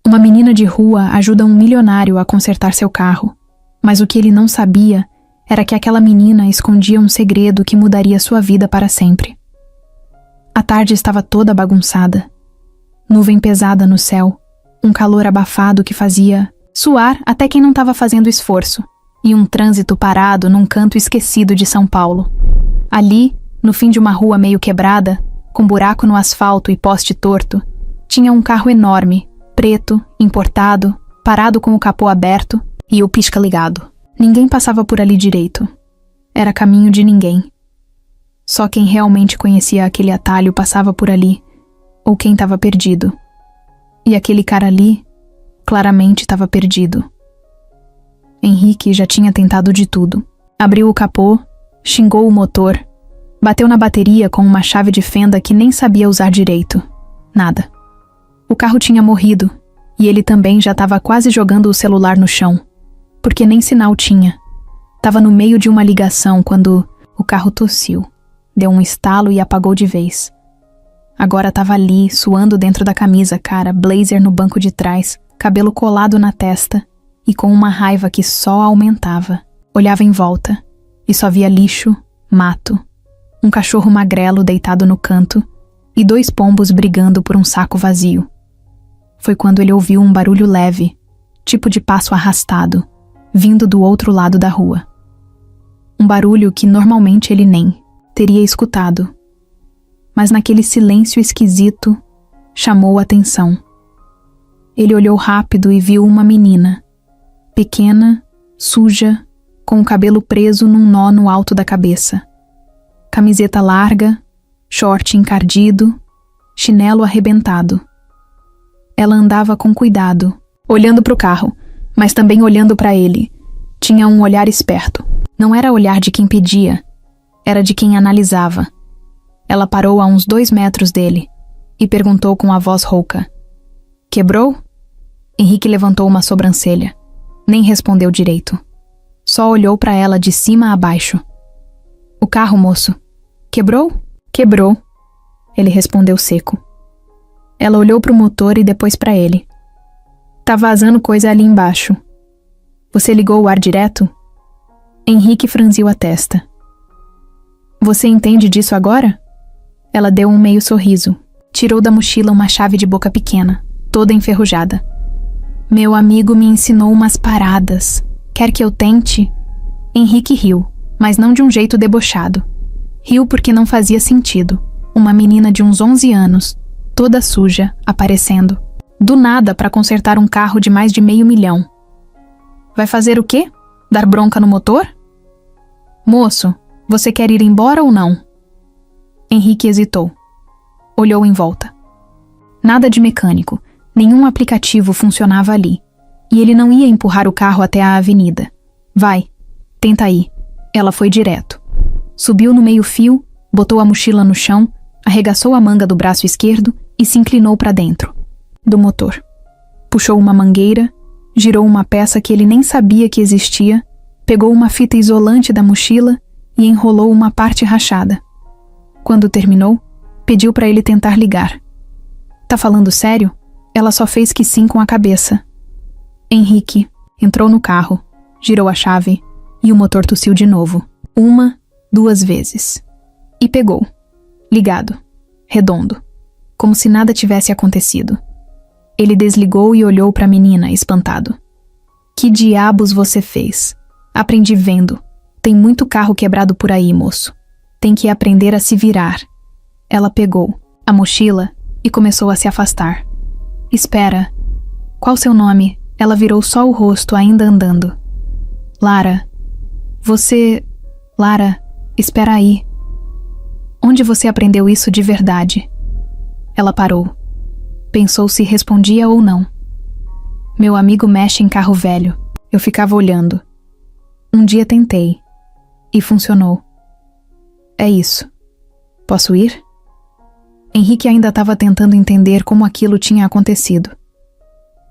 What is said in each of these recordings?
Uma menina de rua ajuda um milionário a consertar seu carro, mas o que ele não sabia era que aquela menina escondia um segredo que mudaria sua vida para sempre. A tarde estava toda bagunçada. Nuvem pesada no céu, um calor abafado que fazia suar até quem não estava fazendo esforço, e um trânsito parado num canto esquecido de São Paulo. Ali, no fim de uma rua meio quebrada, com buraco no asfalto e poste torto, tinha um carro enorme, preto, importado, parado com o capô aberto e o pisca ligado. Ninguém passava por ali direito. Era caminho de ninguém. Só quem realmente conhecia aquele atalho passava por ali, ou quem estava perdido. E aquele cara ali, claramente estava perdido. Henrique já tinha tentado de tudo. Abriu o capô, xingou o motor, bateu na bateria com uma chave de fenda que nem sabia usar direito. Nada. O carro tinha morrido, e ele também já estava quase jogando o celular no chão, porque nem sinal tinha. Tava no meio de uma ligação quando o carro tossiu, deu um estalo e apagou de vez. Agora tava ali, suando dentro da camisa, cara, blazer no banco de trás, cabelo colado na testa e com uma raiva que só aumentava. Olhava em volta e só via lixo, mato, um cachorro magrelo deitado no canto e 2 pombos brigando por um saco vazio. Foi quando ele ouviu um barulho leve, tipo de passo arrastado, vindo do outro lado da rua. Um barulho que normalmente ele nem teria escutado. Mas naquele silêncio esquisito, chamou a atenção. Ele olhou rápido e viu uma menina, pequena, suja, com o cabelo preso num nó no alto da cabeça. Camiseta larga, short encardido, chinelo arrebentado. Ela andava com cuidado, olhando para o carro, mas também olhando para ele. Tinha um olhar esperto. Não era olhar de quem pedia, era de quem analisava. Ela parou a uns 2 metros dele e perguntou com a voz rouca: "Quebrou?" Henrique levantou uma sobrancelha. Nem respondeu direito. Só olhou para ela de cima a baixo. "O carro, moço. Quebrou?" "Quebrou", ele respondeu seco. Ela olhou para o motor e depois para ele. "Tá vazando coisa ali embaixo. Você ligou o ar direto?" Henrique franziu a testa. "Você entende disso agora?" Ela deu um meio sorriso. Tirou da mochila uma chave de boca pequena, toda enferrujada. "Meu amigo me ensinou umas paradas. Quer que eu tente?" Henrique riu, mas não de um jeito debochado. Riu porque não fazia sentido. Uma menina de uns 11 anos, toda suja, aparecendo, do nada para consertar um carro de mais de $500 mil. "Vai fazer o quê? Dar bronca no motor?" "Moço, você quer ir embora ou não?" Henrique hesitou. Olhou em volta. Nada de mecânico, nenhum aplicativo funcionava ali. E ele não ia empurrar o carro até a avenida. "Vai, tenta aí." Ela foi direto. Subiu no meio-fio, botou a mochila no chão, arregaçou a manga do braço esquerdo e se inclinou para dentro do motor. Puxou uma mangueira, girou uma peça que ele nem sabia que existia, pegou uma fita isolante da mochila e enrolou uma parte rachada. Quando terminou, pediu para ele tentar ligar. "Tá falando sério?" Ela só fez que sim com a cabeça. Henrique entrou no carro, girou a chave e o motor tossiu de novo. 1, 2 vezes. E pegou. Ligado. Redondo. Como se nada tivesse acontecido. Ele desligou e olhou para a menina, espantado. "Que diabos você fez?" "Aprendi vendo. Tem muito carro quebrado por aí, moço. Tem que aprender a se virar." Ela pegou a mochila e começou a se afastar. "Espera. Qual seu nome?" Ela virou só o rosto, ainda andando. "Lara. Você... Lara, espera aí. Onde você aprendeu isso de verdade?" Ela parou. Pensou se respondia ou não. "Meu amigo mexe em carro velho. Eu ficava olhando. Um dia tentei. E funcionou. É isso. Posso ir?" Henrique ainda estava tentando entender como aquilo tinha acontecido.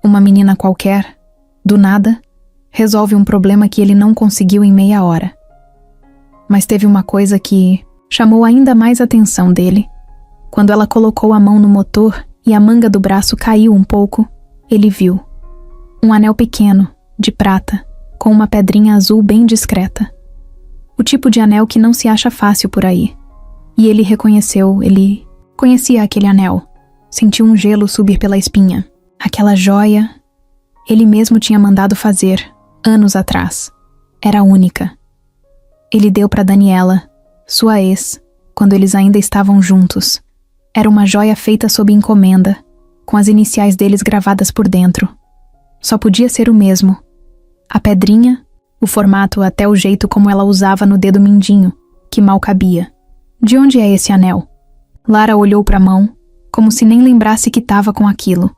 Uma menina qualquer, do nada, resolve um problema que ele não conseguiu em meia hora. Mas teve uma coisa que chamou ainda mais a atenção dele. Quando ela colocou a mão no motor e a manga do braço caiu um pouco, Ele viu um anel pequeno, de prata, com uma pedrinha azul bem discreta. O tipo de anel que não se acha fácil por aí. E ele conhecia aquele anel. Sentiu um gelo subir pela espinha. Aquela joia, ele mesmo tinha mandado fazer, anos atrás. Era única. Ele deu para Daniela, sua ex, quando eles ainda estavam juntos. Era uma joia feita sob encomenda, com as iniciais deles gravadas por dentro. Só podia ser o mesmo. A pedrinha, o formato até o jeito como ela usava no dedo mindinho, que mal cabia. De onde é esse anel? Lara olhou para a mão, como se nem lembrasse que estava com aquilo.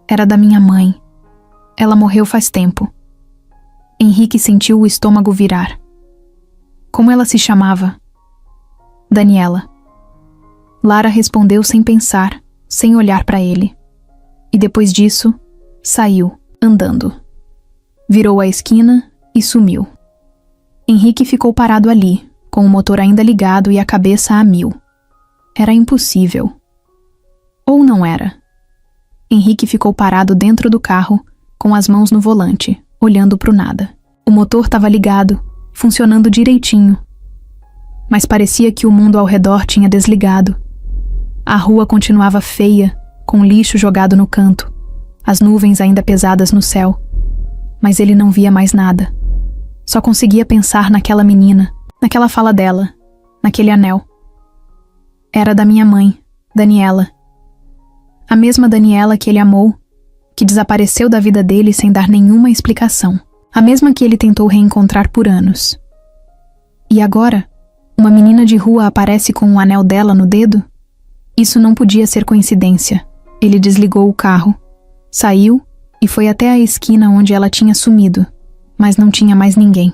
Era da minha mãe. Ela morreu faz tempo. Henrique sentiu o estômago virar. Como ela se chamava? Daniela. Lara respondeu sem pensar, sem olhar para ele. E depois disso, saiu, andando. Virou a esquina e sumiu. Henrique ficou parado ali, com o motor ainda ligado e a cabeça a mil. Era impossível. Ou não era? Henrique ficou parado dentro do carro, com as mãos no volante, olhando pro nada. O motor estava ligado, funcionando direitinho. Mas parecia que o mundo ao redor tinha desligado. A rua continuava feia, com lixo jogado no canto, as nuvens ainda pesadas no céu. Mas ele não via mais nada. Só conseguia pensar naquela menina, naquela fala dela, naquele anel. Era da minha mãe, Daniela. A mesma Daniela que ele amou, que desapareceu da vida dele sem dar nenhuma explicação. A mesma que ele tentou reencontrar por anos. E agora, uma menina de rua aparece com o anel dela no dedo? Isso não podia ser coincidência. Ele desligou o carro, saiu e foi até a esquina onde ela tinha sumido, mas não tinha mais ninguém.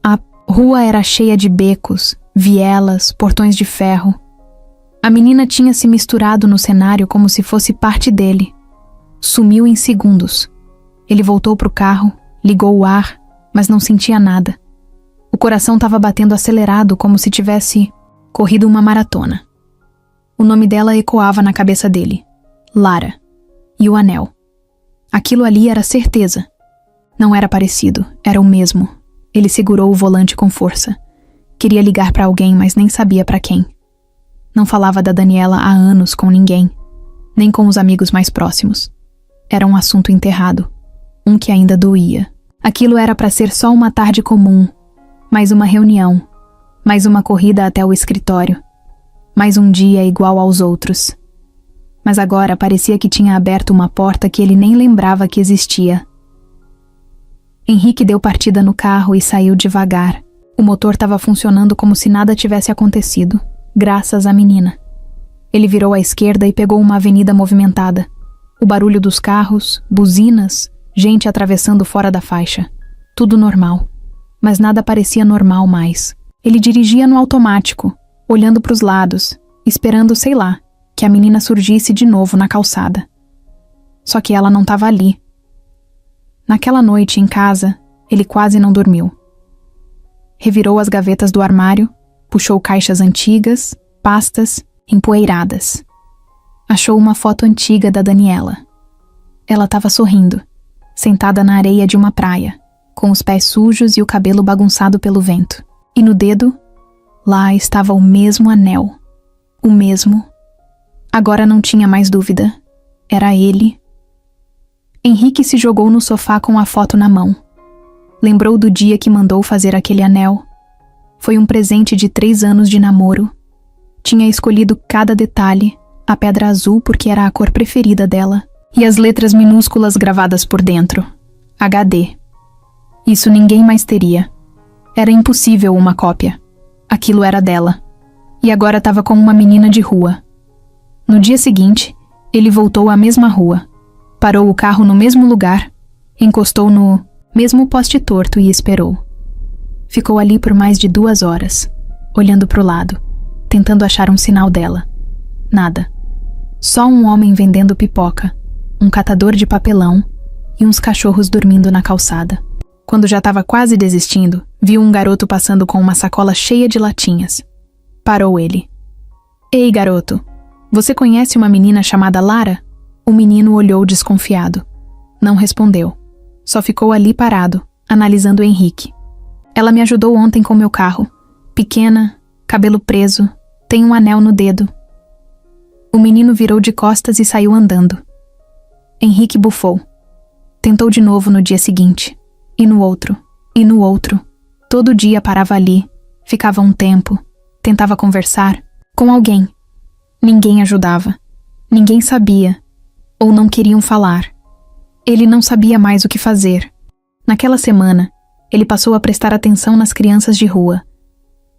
A rua era cheia de becos, vielas, portões de ferro. A menina tinha se misturado no cenário como se fosse parte dele. Sumiu em segundos. Ele voltou pro carro, ligou o ar, mas não sentia nada. O coração estava batendo acelerado como se tivesse corrido uma maratona. O nome dela ecoava na cabeça dele. Lara. E o anel. Aquilo ali era certeza. Não era parecido, era o mesmo. Ele segurou o volante com força. Queria ligar para alguém, mas nem sabia para quem. Não falava da Daniela há anos com ninguém, nem com os amigos mais próximos. Era um assunto enterrado, um que ainda doía. Aquilo era para ser só uma tarde comum, mais uma reunião, mais uma corrida até o escritório, mais um dia igual aos outros. Mas agora parecia que tinha aberto uma porta que ele nem lembrava que existia. Henrique deu partida no carro e saiu devagar. O motor estava funcionando como se nada tivesse acontecido, graças à menina. Ele virou à esquerda e pegou uma avenida movimentada. O barulho dos carros, buzinas, gente atravessando fora da faixa. Tudo normal. Mas nada parecia normal mais. Ele dirigia no automático, olhando para os lados, esperando, sei lá, que a menina surgisse de novo na calçada. Só que ela não estava ali. Naquela noite, em casa, ele quase não dormiu. Revirou as gavetas do armário, puxou caixas antigas, pastas, empoeiradas. Achou uma foto antiga da Daniela. Ela estava sorrindo, sentada na areia de uma praia, com os pés sujos e o cabelo bagunçado pelo vento. E no dedo, lá estava o mesmo anel. O mesmo. Agora não tinha mais dúvida. Era ele. Henrique se jogou no sofá com a foto na mão. Lembrou do dia que mandou fazer aquele anel. Foi um presente de 3 anos de namoro. Tinha escolhido cada detalhe, a pedra azul porque era a cor preferida dela, e as letras minúsculas gravadas por dentro. HD. Isso ninguém mais teria. Era impossível uma cópia. Aquilo era dela. E agora estava com uma menina de rua. No dia seguinte, ele voltou à mesma rua. Parou o carro no mesmo lugar, encostou no mesmo poste torto e esperou. Ficou ali por mais de 2 horas, olhando para o lado, tentando achar um sinal dela. Nada. Só um homem vendendo pipoca, um catador de papelão e uns cachorros dormindo na calçada. Quando já estava quase desistindo, viu um garoto passando com uma sacola cheia de latinhas. Parou ele. Ei, garoto, você conhece uma menina chamada Lara? O menino olhou desconfiado. Não respondeu. Só ficou ali parado, analisando Henrique. Ela me ajudou ontem com meu carro. Pequena, cabelo preso, tem um anel no dedo. O menino virou de costas e saiu andando. Henrique bufou. Tentou de novo no dia seguinte. E no outro. E no outro. Todo dia parava ali. Ficava um tempo. Tentava conversar. Com alguém. Ninguém ajudava. Ninguém sabia. Ou não queriam falar. Ele não sabia mais o que fazer. Naquela semana, ele passou a prestar atenção nas crianças de rua.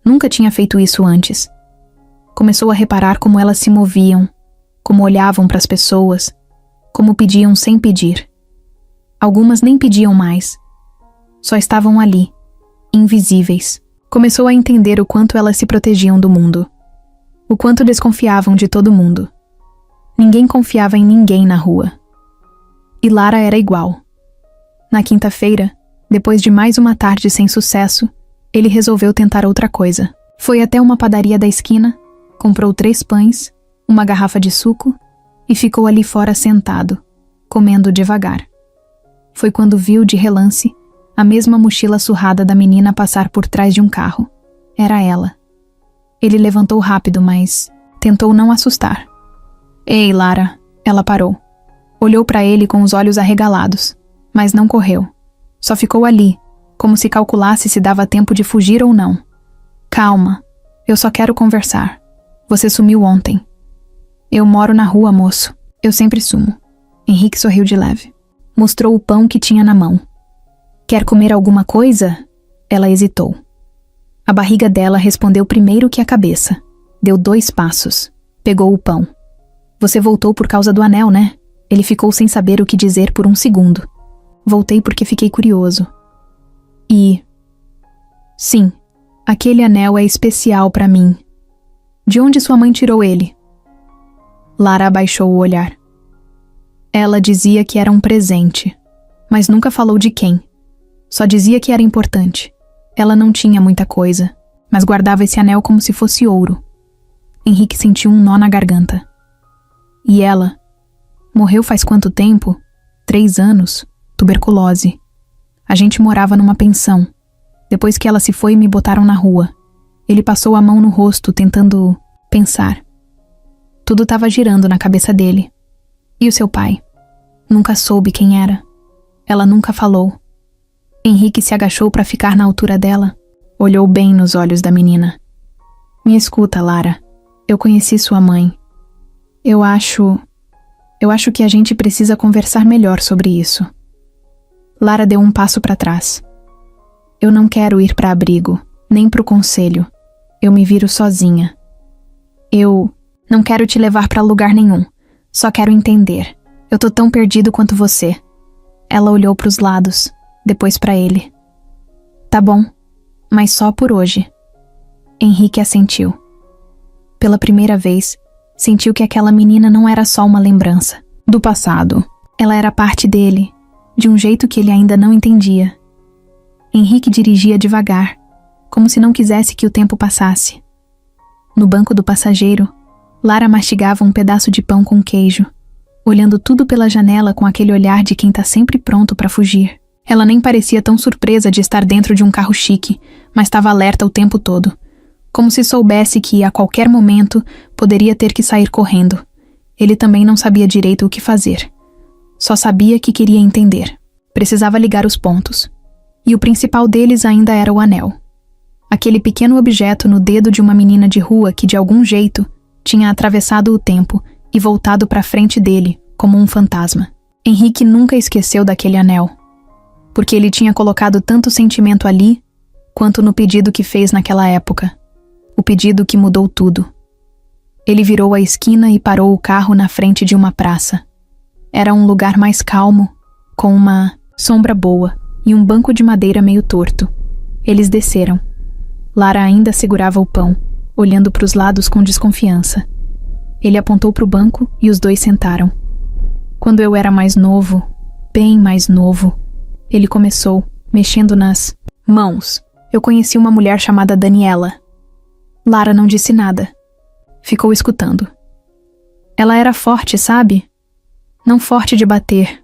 Nunca tinha feito isso antes. Começou a reparar como elas se moviam, como olhavam para as pessoas, como pediam sem pedir. Algumas nem pediam mais. Só estavam ali, invisíveis. Começou a entender o quanto elas se protegiam do mundo. O quanto desconfiavam de todo mundo. Ninguém confiava em ninguém na rua. E Lara era igual. Na quinta-feira, depois de mais uma tarde sem sucesso, ele resolveu tentar outra coisa. Foi até uma padaria da esquina, comprou 3 pães, uma garrafa de suco e ficou ali fora sentado, comendo devagar. Foi quando viu de relance a mesma mochila surrada da menina passar por trás de um carro. Era ela. Ele levantou rápido, mas tentou não assustar. Ei, Lara, ela parou. Olhou para ele com os olhos arregalados, mas não correu. Só ficou ali, como se calculasse se dava tempo de fugir ou não. Calma, eu só quero conversar. Você sumiu ontem. Eu moro na rua, moço. Eu sempre sumo. Henrique sorriu de leve. Mostrou o pão que tinha na mão. Quer comer alguma coisa? Ela hesitou. A barriga dela respondeu primeiro que a cabeça. Deu 2 passos. Pegou o pão. Você voltou por causa do anel, né? Ele ficou sem saber o que dizer por um segundo. Voltei porque fiquei curioso. E... Sim, aquele anel é especial para mim. De onde sua mãe tirou ele? Lara abaixou o olhar. Ela dizia que era um presente, mas nunca falou de quem. Só dizia que era importante. Ela não tinha muita coisa, mas guardava esse anel como se fosse ouro. Henrique sentiu um nó na garganta. E ela? Morreu faz quanto tempo? 3 anos. Tuberculose. A gente morava numa pensão. Depois que ela se foi, me botaram na rua. Ele passou a mão no rosto, tentando pensar. Tudo estava girando na cabeça dele. E o seu pai? Nunca soube quem era. Ela nunca falou. Henrique se agachou para ficar na altura dela. Olhou bem nos olhos da menina. Me escuta, Lara. Eu conheci sua mãe. Eu acho que a gente precisa conversar melhor sobre isso. Lara deu um passo para trás. Eu não quero ir para abrigo, nem pro conselho. Eu me viro sozinha. Eu não quero te levar para lugar nenhum. Só quero entender. Eu tô tão perdido quanto você. Ela olhou pros lados, depois para ele. Tá bom, mas só por hoje. Henrique assentiu. Pela primeira vez, sentiu que aquela menina não era só uma lembrança do passado. Ela era parte dele, de um jeito que ele ainda não entendia. Henrique dirigia devagar, como se não quisesse que o tempo passasse. No banco do passageiro, Lara mastigava um pedaço de pão com queijo, olhando tudo pela janela com aquele olhar de quem tá sempre pronto para fugir. Ela nem parecia tão surpresa de estar dentro de um carro chique, mas estava alerta o tempo todo, como se soubesse que, a qualquer momento, poderia ter que sair correndo. Ele também não sabia direito o que fazer. Só sabia que queria entender. Precisava ligar os pontos. E o principal deles ainda era o anel. Aquele pequeno objeto no dedo de uma menina de rua que, de algum jeito, tinha atravessado o tempo e voltado para frente dele, como um fantasma. Henrique nunca esqueceu daquele anel, porque ele tinha colocado tanto sentimento ali, quanto no pedido que fez naquela época. O pedido que mudou tudo. Ele virou a esquina e parou o carro na frente de uma praça. Era um lugar mais calmo, com uma sombra boa e um banco de madeira meio torto. Eles desceram. Lara ainda segurava o pão, olhando para os lados com desconfiança. Ele apontou para o banco e os 2 sentaram. Quando eu era mais novo, bem mais novo, ele começou, mexendo nas mãos. Eu conheci uma mulher chamada Daniela. Lara não disse nada. Ficou escutando. Ela era forte, sabe? Não forte de bater,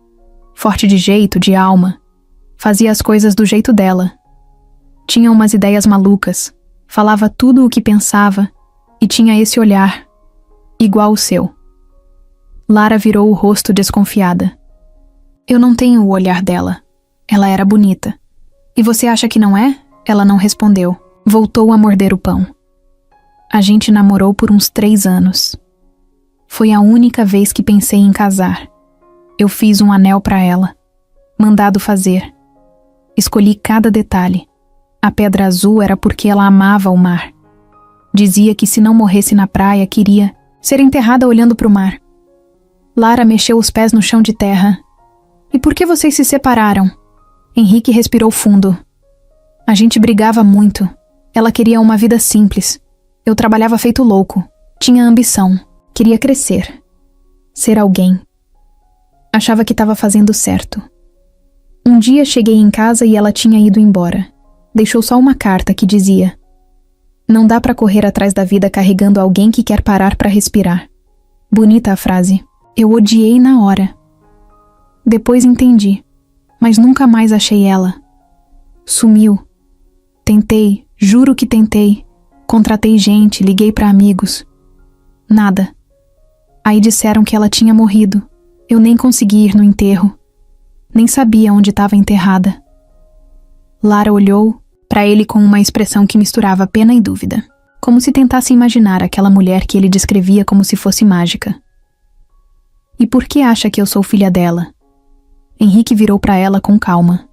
forte de jeito, de alma. Fazia as coisas do jeito dela. Tinha umas ideias malucas, falava tudo o que pensava e tinha esse olhar, igual o seu. Lara virou o rosto desconfiada. Eu não tenho o olhar dela. Ela era bonita. E você acha que não é? Ela não respondeu. Voltou a morder o pão. A gente namorou por uns 3 anos. Foi a única vez que pensei em casar. Eu fiz um anel pra ela. Mandado fazer. Escolhi cada detalhe. A pedra azul era porque ela amava o mar. Dizia que se não morresse na praia, queria ser enterrada olhando pro mar. Lara mexeu os pés no chão de terra. E por que vocês se separaram? Henrique respirou fundo. A gente brigava muito. Ela queria uma vida simples. Eu trabalhava feito louco. Tinha ambição. Queria crescer. Ser alguém. Achava que estava fazendo certo. Um dia cheguei em casa e ela tinha ido embora. Deixou só uma carta que dizia: não dá pra correr atrás da vida carregando alguém que quer parar pra respirar. Bonita a frase. Eu odiei na hora. Depois entendi, mas nunca mais achei ela. Sumiu. Tentei, juro que tentei. Contratei gente, liguei pra amigos. Nada. Aí disseram que ela tinha morrido. Eu nem consegui ir no enterro. Nem sabia onde estava enterrada. Lara olhou pra ele com uma expressão que misturava pena e dúvida, como se tentasse imaginar aquela mulher que ele descrevia como se fosse mágica. E por que acha que eu sou filha dela? Henrique virou pra ela com calma.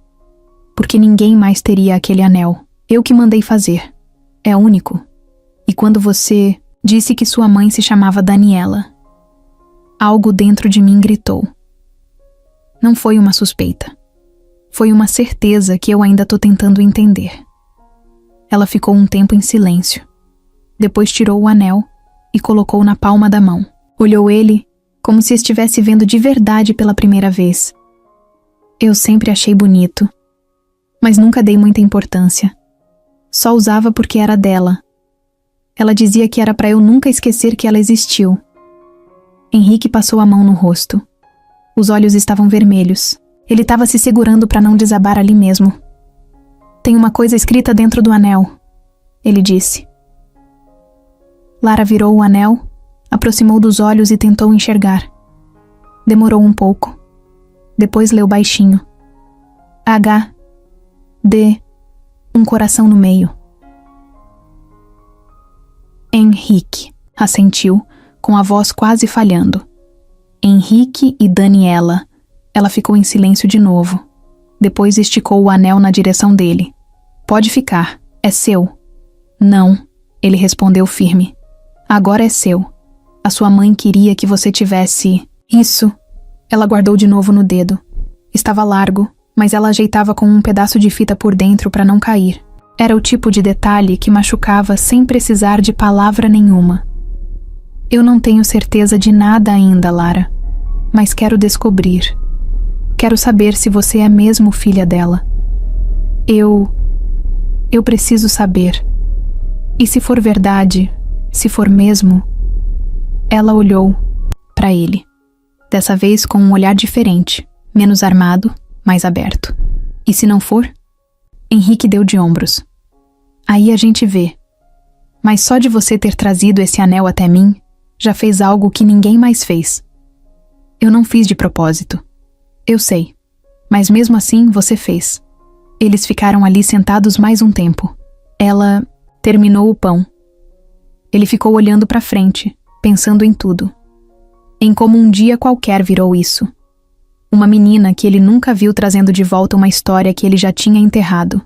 Porque ninguém mais teria aquele anel. Eu que mandei fazer. É único. E quando você disse que sua mãe se chamava Daniela, algo dentro de mim gritou. Não foi uma suspeita. Foi uma certeza que eu ainda tô tentando entender. Ela ficou um tempo em silêncio. Depois tirou o anel e colocou na palma da mão. Olhou ele como se estivesse vendo de verdade pela primeira vez. Eu sempre achei bonito, mas nunca dei muita importância. Só usava porque era dela. Ela dizia que era pra eu nunca esquecer que ela existiu. Henrique passou a mão no rosto. Os olhos estavam vermelhos. Ele estava se segurando para não desabar ali mesmo. Tem uma coisa escrita dentro do anel, ele disse. Lara virou o anel, aproximou dos olhos e tentou enxergar. Demorou um pouco. Depois leu baixinho. H. D. Um coração no meio. Henrique, assentiu, com a voz quase falhando. Henrique e Daniela. Ela ficou em silêncio de novo. Depois esticou o anel na direção dele. Pode ficar, é seu. Não, ele respondeu firme. Agora é seu. A sua mãe queria que você tivesse... Isso. Ela guardou de novo no dedo. Estava largo, mas ela ajeitava com um pedaço de fita por dentro para não cair. Era o tipo de detalhe que machucava sem precisar de palavra nenhuma. Eu não tenho certeza de nada ainda, Lara, mas quero descobrir. Quero saber se você é mesmo filha dela. Eu preciso saber. E se for verdade, se for mesmo... Ela olhou para ele. Dessa vez com um olhar diferente, menos armado, mais aberto. E se não for? Henrique deu de ombros. Aí a gente vê. Mas só de você ter trazido esse anel até mim, já fez algo que ninguém mais fez. Eu não fiz de propósito. Eu sei. Mas mesmo assim, você fez. Eles ficaram ali sentados mais um tempo. Ela terminou o pão. Ele ficou olhando para frente, pensando em tudo. Em como um dia qualquer virou isso. Uma menina que ele nunca viu trazendo de volta uma história que ele já tinha enterrado.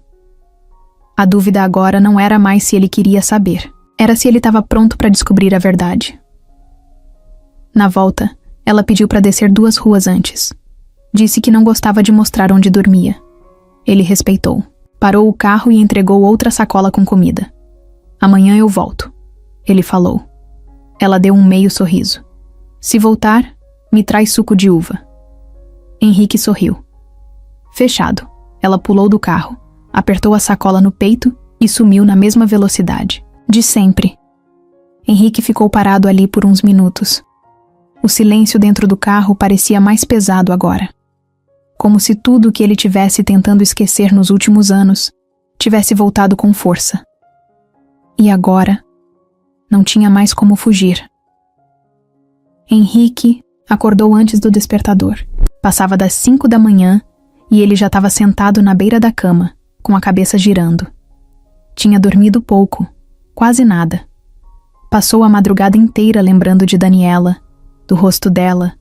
A dúvida agora não era mais se ele queria saber. Era se ele estava pronto para descobrir a verdade. Na volta, ela pediu para descer 2 ruas antes. Disse que não gostava de mostrar onde dormia. Ele respeitou. Parou o carro e entregou outra sacola com comida. Amanhã eu volto, ele falou. Ela deu um meio sorriso. Se voltar, me traz suco de uva. Henrique sorriu. Fechado. Ela pulou do carro, apertou a sacola no peito e sumiu na mesma velocidade. De sempre. Henrique ficou parado ali por uns minutos. O silêncio dentro do carro parecia mais pesado agora. Como se tudo o que ele tivesse tentando esquecer nos últimos anos tivesse voltado com força. E agora, não tinha mais como fugir. Henrique acordou antes do despertador. Passava das 5 da manhã e ele já estava sentado na beira da cama, com a cabeça girando. Tinha dormido pouco, quase nada. Passou a madrugada inteira lembrando de Daniela, do rosto dela,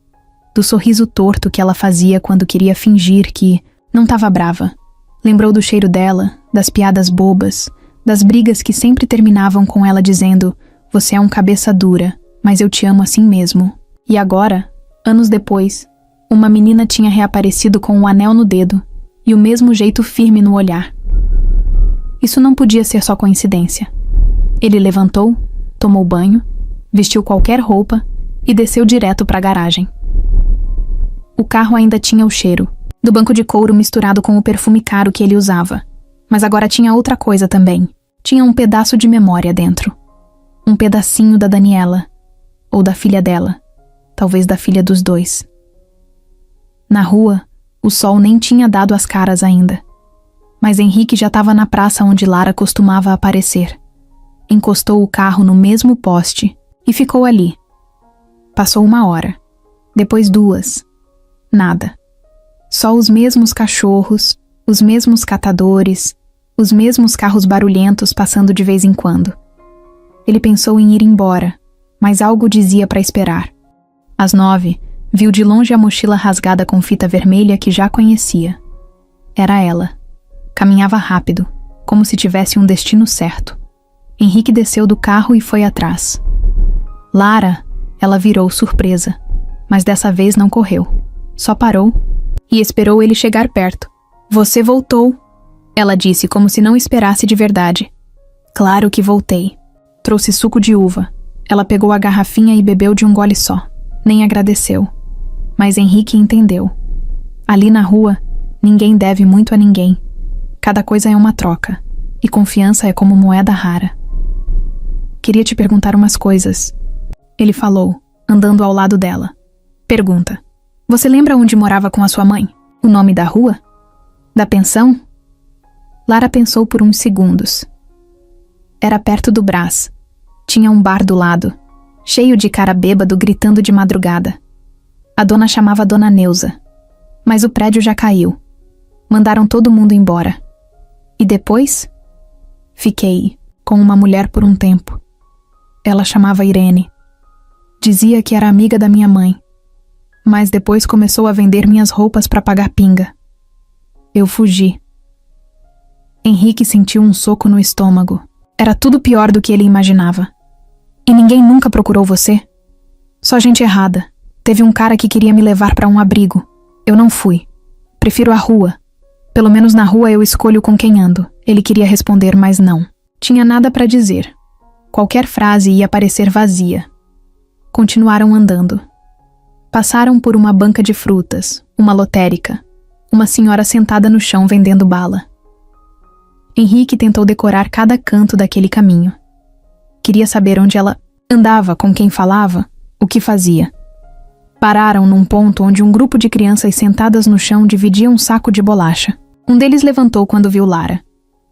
do sorriso torto que ela fazia quando queria fingir que não estava brava. Lembrou do cheiro dela, das piadas bobas, das brigas que sempre terminavam com ela dizendo: "Você é um cabeça dura, mas eu te amo assim mesmo." E agora, anos depois, uma menina tinha reaparecido com um anel no dedo e o mesmo jeito firme no olhar. Isso não podia ser só coincidência. Ele levantou, tomou banho, vestiu qualquer roupa e desceu direto para a garagem. O carro ainda tinha o cheiro do banco de couro misturado com o perfume caro que ele usava. Mas agora tinha outra coisa também. Tinha um pedaço de memória dentro. Um pedacinho da Daniela. Ou da filha dela. Talvez da filha dos dois. Na rua, o sol nem tinha dado as caras ainda. Mas Henrique já estava na praça onde Lara costumava aparecer. Encostou o carro no mesmo poste e ficou ali. Passou 1 hora. Depois 2. Nada. Só os mesmos cachorros, os mesmos catadores, os mesmos carros barulhentos passando de vez em quando. Ele pensou em ir embora, mas algo dizia para esperar. Às 9, viu de longe a mochila rasgada com fita vermelha que já conhecia. Era ela. Caminhava rápido, como se tivesse um destino certo. Henrique desceu do carro e foi atrás. Lara, ela virou surpresa, mas dessa vez não correu. Só parou e esperou ele chegar perto. "Você voltou", ela disse como se não esperasse de verdade. "Claro que voltei." Trouxe suco de uva. Ela pegou a garrafinha e bebeu de um gole só. Nem agradeceu. Mas Henrique entendeu. Ali na rua, ninguém deve muito a ninguém. Cada coisa é uma troca. E confiança é como moeda rara. "Queria te perguntar umas coisas", ele falou, andando ao lado dela. "Pergunta. Você lembra onde morava com a sua mãe? O nome da rua? Da pensão?" Lara pensou por uns segundos. Era perto do Brás. Tinha um bar do lado, cheio de cara bêbado gritando de madrugada. A dona chamava Dona Neuza. Mas o prédio já caiu. Mandaram todo mundo embora. E depois? Fiquei com uma mulher por um tempo. Ela chamava Irene. Dizia que era amiga da minha mãe. Mas depois começou a vender minhas roupas para pagar pinga. Eu fugi. Henrique sentiu um soco no estômago. Era tudo pior do que ele imaginava. "E ninguém nunca procurou você?" "Só gente errada. Teve um cara que queria me levar para um abrigo. Eu não fui. Prefiro a rua. Pelo menos na rua eu escolho com quem ando." Ele queria responder, mas não. Tinha nada para dizer. Qualquer frase ia parecer vazia. Continuaram andando. Passaram por uma banca de frutas, uma lotérica, uma senhora sentada no chão vendendo bala. Henrique tentou decorar cada canto daquele caminho. Queria saber onde ela andava, com quem falava, o que fazia. Pararam num ponto onde um grupo de crianças sentadas no chão dividia um saco de bolacha. Um deles levantou quando viu Lara.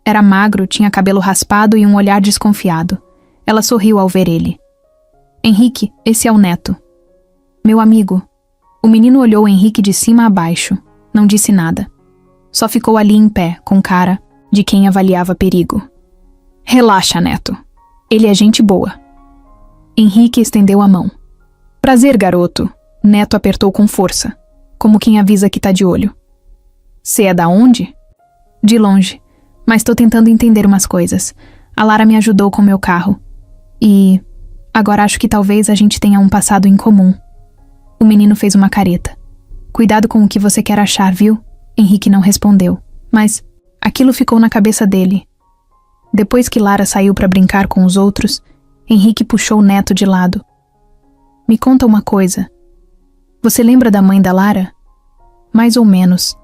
Era magro, tinha cabelo raspado e um olhar desconfiado. Ela sorriu ao ver ele. "Henrique, esse é o neto." "Meu amigo." O menino olhou Henrique de cima a baixo. Não disse nada. Só ficou ali em pé, com cara de quem avaliava perigo. "Relaxa, neto. Ele é gente boa." Henrique estendeu a mão. "Prazer, garoto." Neto apertou com força, como quem avisa que tá de olho. "Cê é da onde?" "De longe, mas tô tentando entender umas coisas. A Lara me ajudou com meu carro. E agora acho que talvez a gente tenha um passado em comum." O menino fez uma careta. "Cuidado com o que você quer achar, viu?" Henrique não respondeu, mas aquilo ficou na cabeça dele. Depois que Lara saiu para brincar com os outros, Henrique puxou o neto de lado. "Me conta uma coisa. Você lembra da mãe da Lara?" "Mais ou menos.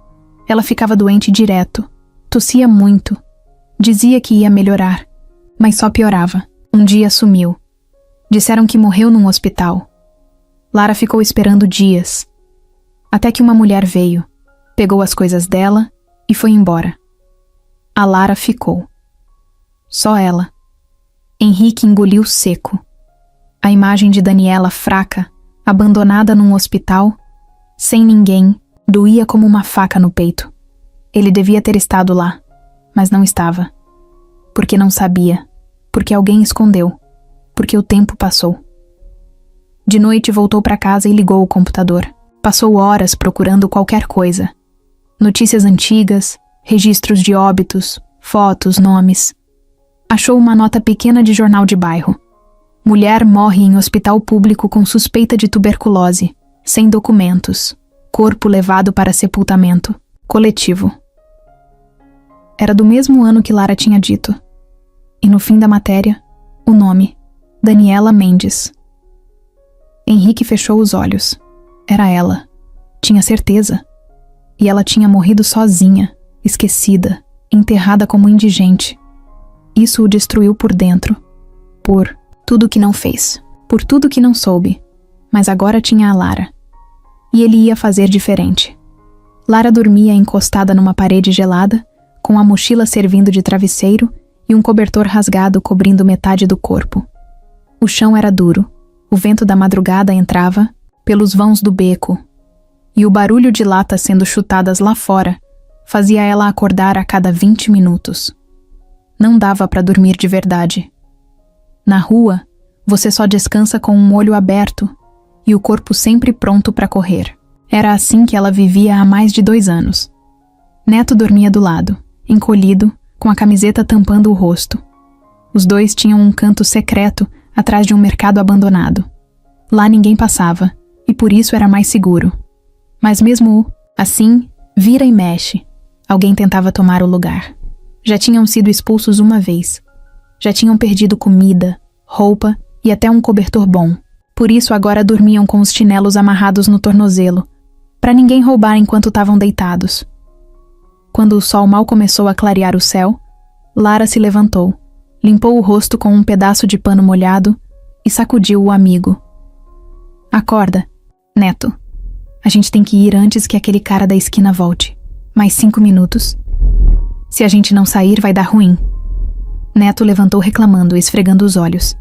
Ela ficava doente direto. Tossia muito. Dizia que ia melhorar, mas só piorava. Um dia sumiu. Disseram que morreu num hospital." Lara ficou esperando dias, até que uma mulher veio, pegou as coisas dela e foi embora. A Lara ficou. Só ela. Henrique engoliu seco. A imagem de Daniela fraca, abandonada num hospital, sem ninguém, doía como uma faca no peito. Ele devia ter estado lá, mas não estava. Porque não sabia, porque alguém escondeu, porque o tempo passou. De noite voltou para casa e ligou o computador. Passou horas procurando qualquer coisa. Notícias antigas, registros de óbitos, fotos, nomes. Achou uma nota pequena de jornal de bairro. Mulher morre em hospital público com suspeita de tuberculose, sem documentos. Corpo levado para sepultamento. Coletivo. Era do mesmo ano que Lara tinha dito. E no fim da matéria, o nome: Daniela Mendes. Henrique fechou os olhos. Era ela. Tinha certeza. E ela tinha morrido sozinha, esquecida, enterrada como indigente. Isso o destruiu por dentro. Por tudo que não fez. Por tudo que não soube. Mas agora tinha a Lara. E ele ia fazer diferente. Lara dormia encostada numa parede gelada, com a mochila servindo de travesseiro e um cobertor rasgado cobrindo metade do corpo. O chão era duro. O vento da madrugada entrava pelos vãos do beco, e o barulho de latas sendo chutadas lá fora fazia ela acordar a cada 20 minutos. Não dava para dormir de verdade. Na rua, você só descansa com um olho aberto e o corpo sempre pronto para correr. Era assim que ela vivia há mais de 2 anos. Neto dormia do lado, encolhido, com a camiseta tampando o rosto. Os dois tinham um canto secreto atrás de um mercado abandonado. Lá ninguém passava, e por isso era mais seguro. Mas mesmo assim, vira e mexe, alguém tentava tomar o lugar. Já tinham sido expulsos uma vez. Já tinham perdido comida, roupa e até um cobertor bom. Por isso agora dormiam com os chinelos amarrados no tornozelo, para ninguém roubar enquanto estavam deitados. Quando o sol mal começou a clarear o céu, Lara se levantou, limpou o rosto com um pedaço de pano molhado e sacudiu o amigo. Acorda, Neto. A gente tem que ir antes que aquele cara da esquina volte. Mais 5 minutos. Se a gente não sair, vai dar ruim. Neto levantou reclamando, esfregando os olhos.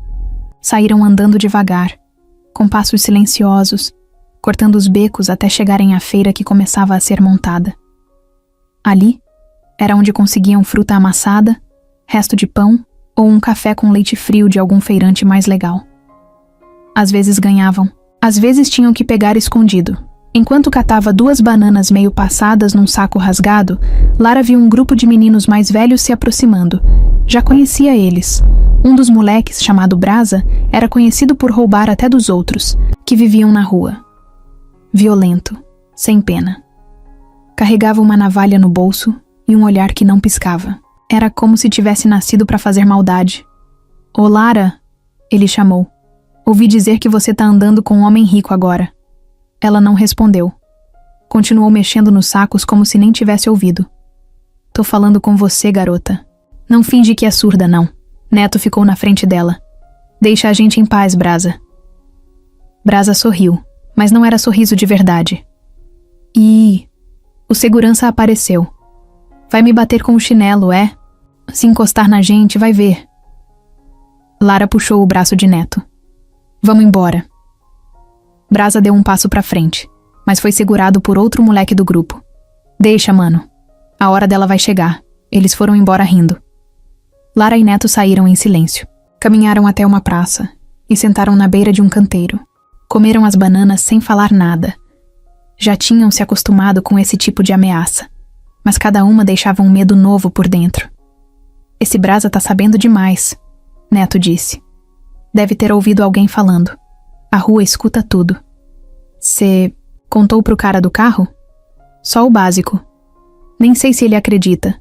Saíram andando devagar, com passos silenciosos, cortando os becos até chegarem à feira que começava a ser montada. Ali, era onde conseguiam fruta amassada, resto de pão ou um café com leite frio de algum feirante mais legal. Às vezes ganhavam, às vezes tinham que pegar escondido. Enquanto catava 2 bananas meio passadas num saco rasgado, Lara viu um grupo de meninos mais velhos se aproximando. Já conhecia eles. Um dos moleques, chamado Brasa, era conhecido por roubar até dos outros, que viviam na rua. Violento, sem pena. Carregava uma navalha no bolso e um olhar que não piscava. Era como se tivesse nascido para fazer maldade. "Ô Lara", ele chamou. "Ouvi dizer que você tá andando com um homem rico agora." Ela não respondeu. Continuou mexendo nos sacos como se nem tivesse ouvido. "Tô falando com você, garota. Não finge que é surda, não." Neto ficou na frente dela. "Deixa a gente em paz, Brasa." Brasa sorriu, mas não era sorriso de verdade. "Ih, o segurança apareceu. Vai me bater com o chinelo, é? Se encostar na gente, vai ver." Lara puxou o braço de Neto. "Vamos embora." Brasa deu um passo pra frente, mas foi segurado por outro moleque do grupo. "Deixa, mano. A hora dela vai chegar." Eles foram embora rindo. Lara e Neto saíram em silêncio. Caminharam até uma praça e sentaram na beira de um canteiro. Comeram as bananas sem falar nada. Já tinham se acostumado com esse tipo de ameaça, mas cada uma deixava um medo novo por dentro. "Esse Brasa tá sabendo demais", Neto disse. "Deve ter ouvido alguém falando. A rua escuta tudo." "Cê contou pro cara do carro?" "Só o básico. Nem sei se ele acredita,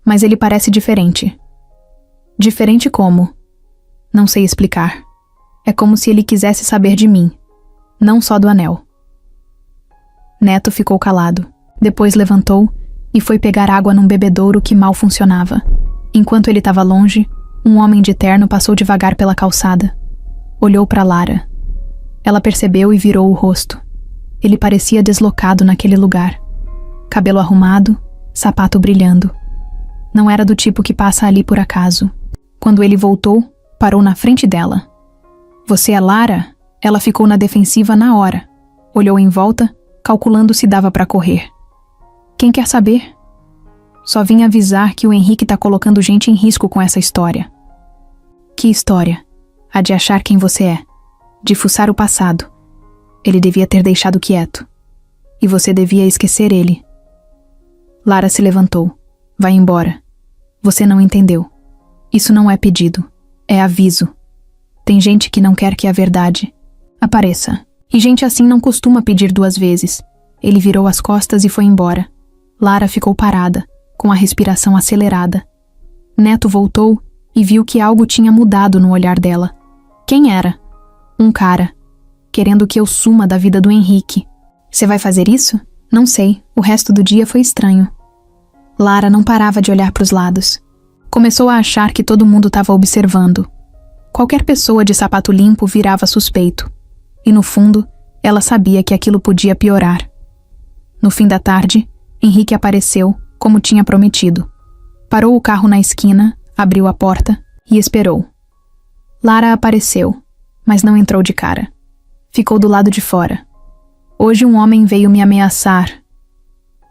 mas ele parece diferente." "Diferente como?" "Não sei explicar. É como se ele quisesse saber de mim, não só do anel." Neto ficou calado. Depois levantou e foi pegar água num bebedouro que mal funcionava. Enquanto ele estava longe, um homem de terno passou devagar pela calçada. Olhou para Lara. Ela percebeu e virou o rosto. Ele parecia deslocado naquele lugar. Cabelo arrumado, sapato brilhando. Não era do tipo que passa ali por acaso. Quando ele voltou, parou na frente dela. Você é Lara? Ela ficou na defensiva na hora. Olhou em volta, calculando se dava para correr. Quem quer saber? Só vim avisar que o Henrique tá colocando gente em risco com essa história. Que história? A de achar quem você é. De fuçar o passado. Ele devia ter deixado quieto. E você devia esquecer ele. Lara se levantou. Vai embora. Você não entendeu. Isso não é pedido. É aviso. Tem gente que não quer que a verdade apareça. E gente assim não costuma pedir 2 vezes. Ele virou as costas e foi embora. Lara ficou parada, com a respiração acelerada. Neto voltou e viu que algo tinha mudado no olhar dela. Quem era? Um cara. Querendo que eu suma da vida do Henrique. Você vai fazer isso? Não sei. O resto do dia foi estranho. Lara não parava de olhar para os lados. Começou a achar que todo mundo estava observando. Qualquer pessoa de sapato limpo virava suspeito. E no fundo, ela sabia que aquilo podia piorar. No fim da tarde, Henrique apareceu, como tinha prometido. Parou o carro na esquina, abriu a porta e esperou. Lara apareceu, mas não entrou de cara. Ficou do lado de fora. Hoje um homem veio me ameaçar.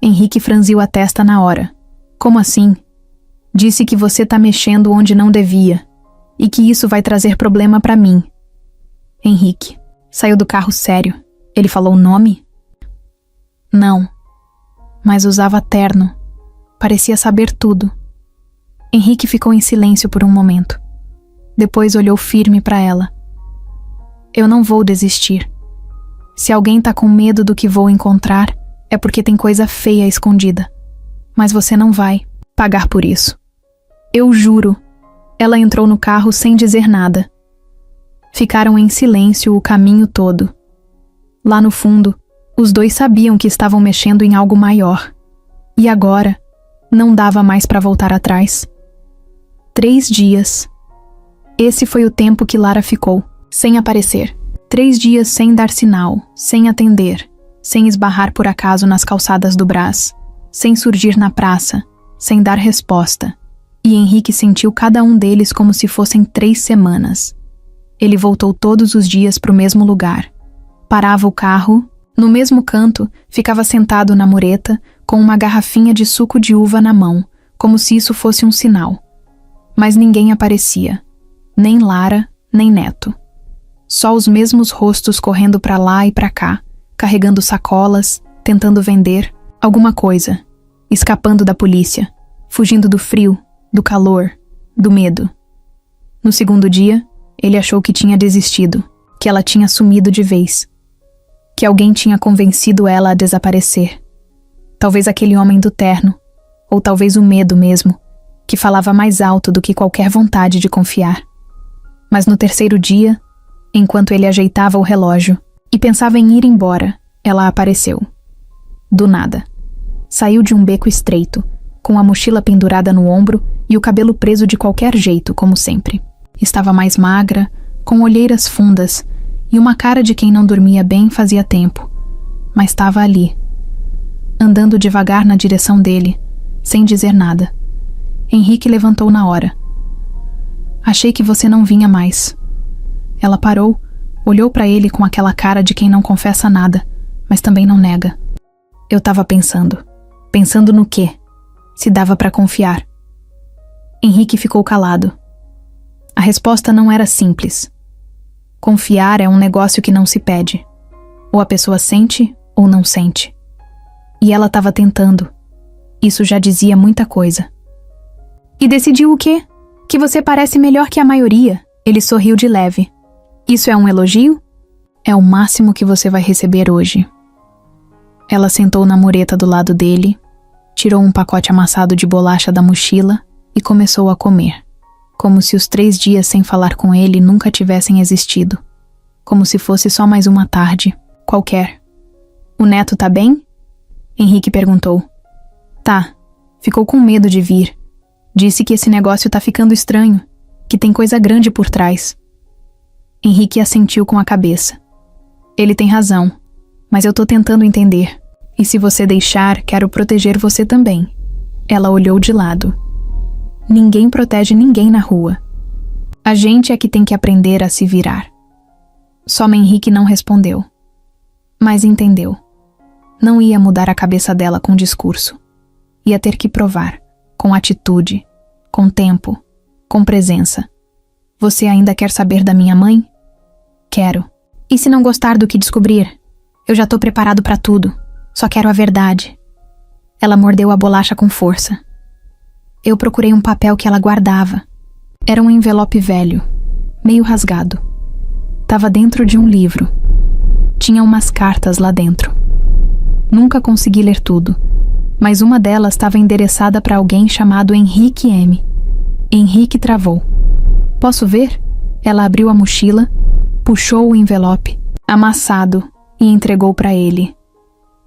Henrique franziu a testa na hora. Como assim? Disse que você tá mexendo onde não devia e que isso vai trazer problema pra mim. Henrique saiu do carro sério. Ele falou o nome? Não. Mas usava terno. Parecia saber tudo. Henrique ficou em silêncio por um momento. Depois olhou firme para ela. Eu não vou desistir. Se alguém tá com medo do que vou encontrar, é porque tem coisa feia escondida. Mas você não vai pagar por isso. Eu juro. Ela entrou no carro sem dizer nada. Ficaram em silêncio o caminho todo. Lá no fundo, os dois sabiam que estavam mexendo em algo maior. E agora, não dava mais para voltar atrás. 3 dias. Esse foi o tempo que Lara ficou, sem aparecer. 3 dias sem dar sinal, sem atender, sem esbarrar por acaso nas calçadas do Brás, sem surgir na praça, sem dar resposta. E Henrique sentiu cada um deles como se fossem 3 semanas. Ele voltou todos os dias para o mesmo lugar. Parava o carro, no mesmo canto, ficava sentado na mureta, com uma garrafinha de suco de uva na mão, como se isso fosse um sinal. Mas ninguém aparecia. Nem Lara, nem Neto. Só os mesmos rostos correndo para lá e para cá, carregando sacolas, tentando vender alguma coisa, escapando da polícia, fugindo do frio, do calor, do medo. No segundo dia, ele achou que tinha desistido, que ela tinha sumido de vez, que alguém tinha convencido ela a desaparecer. Talvez aquele homem do terno, ou talvez o medo mesmo, que falava mais alto do que qualquer vontade de confiar. Mas no terceiro dia, enquanto ele ajeitava o relógio e pensava em ir embora, ela apareceu. Do nada. Saiu de um beco estreito, com a mochila pendurada no ombro e o cabelo preso de qualquer jeito, como sempre. Estava mais magra, com olheiras fundas e uma cara de quem não dormia bem fazia tempo. Mas estava ali, andando devagar na direção dele, sem dizer nada. Henrique levantou na hora. Achei que você não vinha mais. Ela parou, olhou para ele com aquela cara de quem não confessa nada, mas também não nega. Eu estava pensando. Pensando no quê? Se dava para confiar. Henrique ficou calado. A resposta não era simples. Confiar é um negócio que não se pede. Ou a pessoa sente ou não sente. E ela estava tentando. Isso já dizia muita coisa. E decidiu o quê? Que você parece melhor que a maioria. Ele sorriu de leve. Isso é um elogio? É o máximo que você vai receber hoje. Ela sentou na mureta do lado dele, tirou um pacote amassado de bolacha da mochila e começou a comer. Como se os 3 dias sem falar com ele nunca tivessem existido. Como se fosse só mais uma tarde, qualquer. O Neto tá bem? Henrique perguntou. Tá. Ficou com medo de vir. Disse que esse negócio tá ficando estranho, que tem coisa grande por trás. Henrique assentiu com a cabeça. Ele tem razão, mas eu tô tentando entender. E se você deixar, quero proteger você também. Ela olhou de lado. Ninguém protege ninguém na rua. A gente é que tem que aprender a se virar. Só Henrique não respondeu. Mas entendeu. Não ia mudar a cabeça dela com discurso. Ia ter que provar, com atitude, com tempo, com presença. Você ainda quer saber da minha mãe? Quero. E se não gostar do que descobrir? Eu já tô preparado pra tudo. Só quero a verdade. Ela mordeu a bolacha com força. Eu procurei um papel que ela guardava. Era um envelope velho, meio rasgado. Tava dentro de um livro. Tinha umas cartas lá dentro. Nunca consegui ler tudo, mas uma delas estava endereçada para alguém chamado Henrique M. Henrique travou. Posso ver? Ela abriu a mochila, puxou o envelope, amassado, e entregou para ele.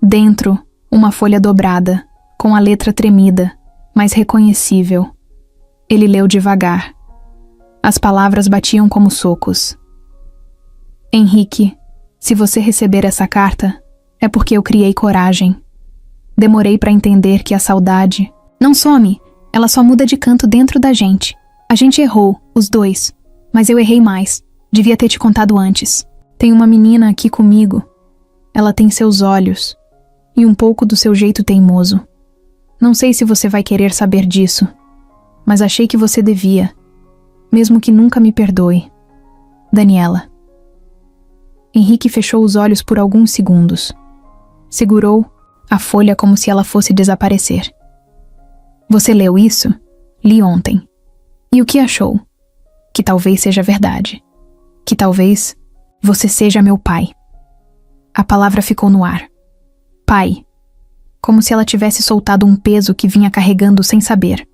Dentro, uma folha dobrada, com a letra tremida, mas reconhecível. Ele leu devagar. As palavras batiam como socos. Henrique, se você receber essa carta, é porque eu criei coragem. Demorei para entender que a saudade não some, ela só muda de canto dentro da gente. A gente errou, os dois, mas eu errei mais. Devia ter te contado antes. Tem uma menina aqui comigo. Ela tem seus olhos e um pouco do seu jeito teimoso. Não sei se você vai querer saber disso, mas achei que você devia, mesmo que nunca me perdoe. Daniela. Henrique fechou os olhos por alguns segundos. Segurou a folha como se ela fosse desaparecer. Você leu isso? Li ontem. E o que achou? Que talvez seja verdade. Que talvez você seja meu pai. A palavra ficou no ar. Pai. Como se ela tivesse soltado um peso que vinha carregando sem saber.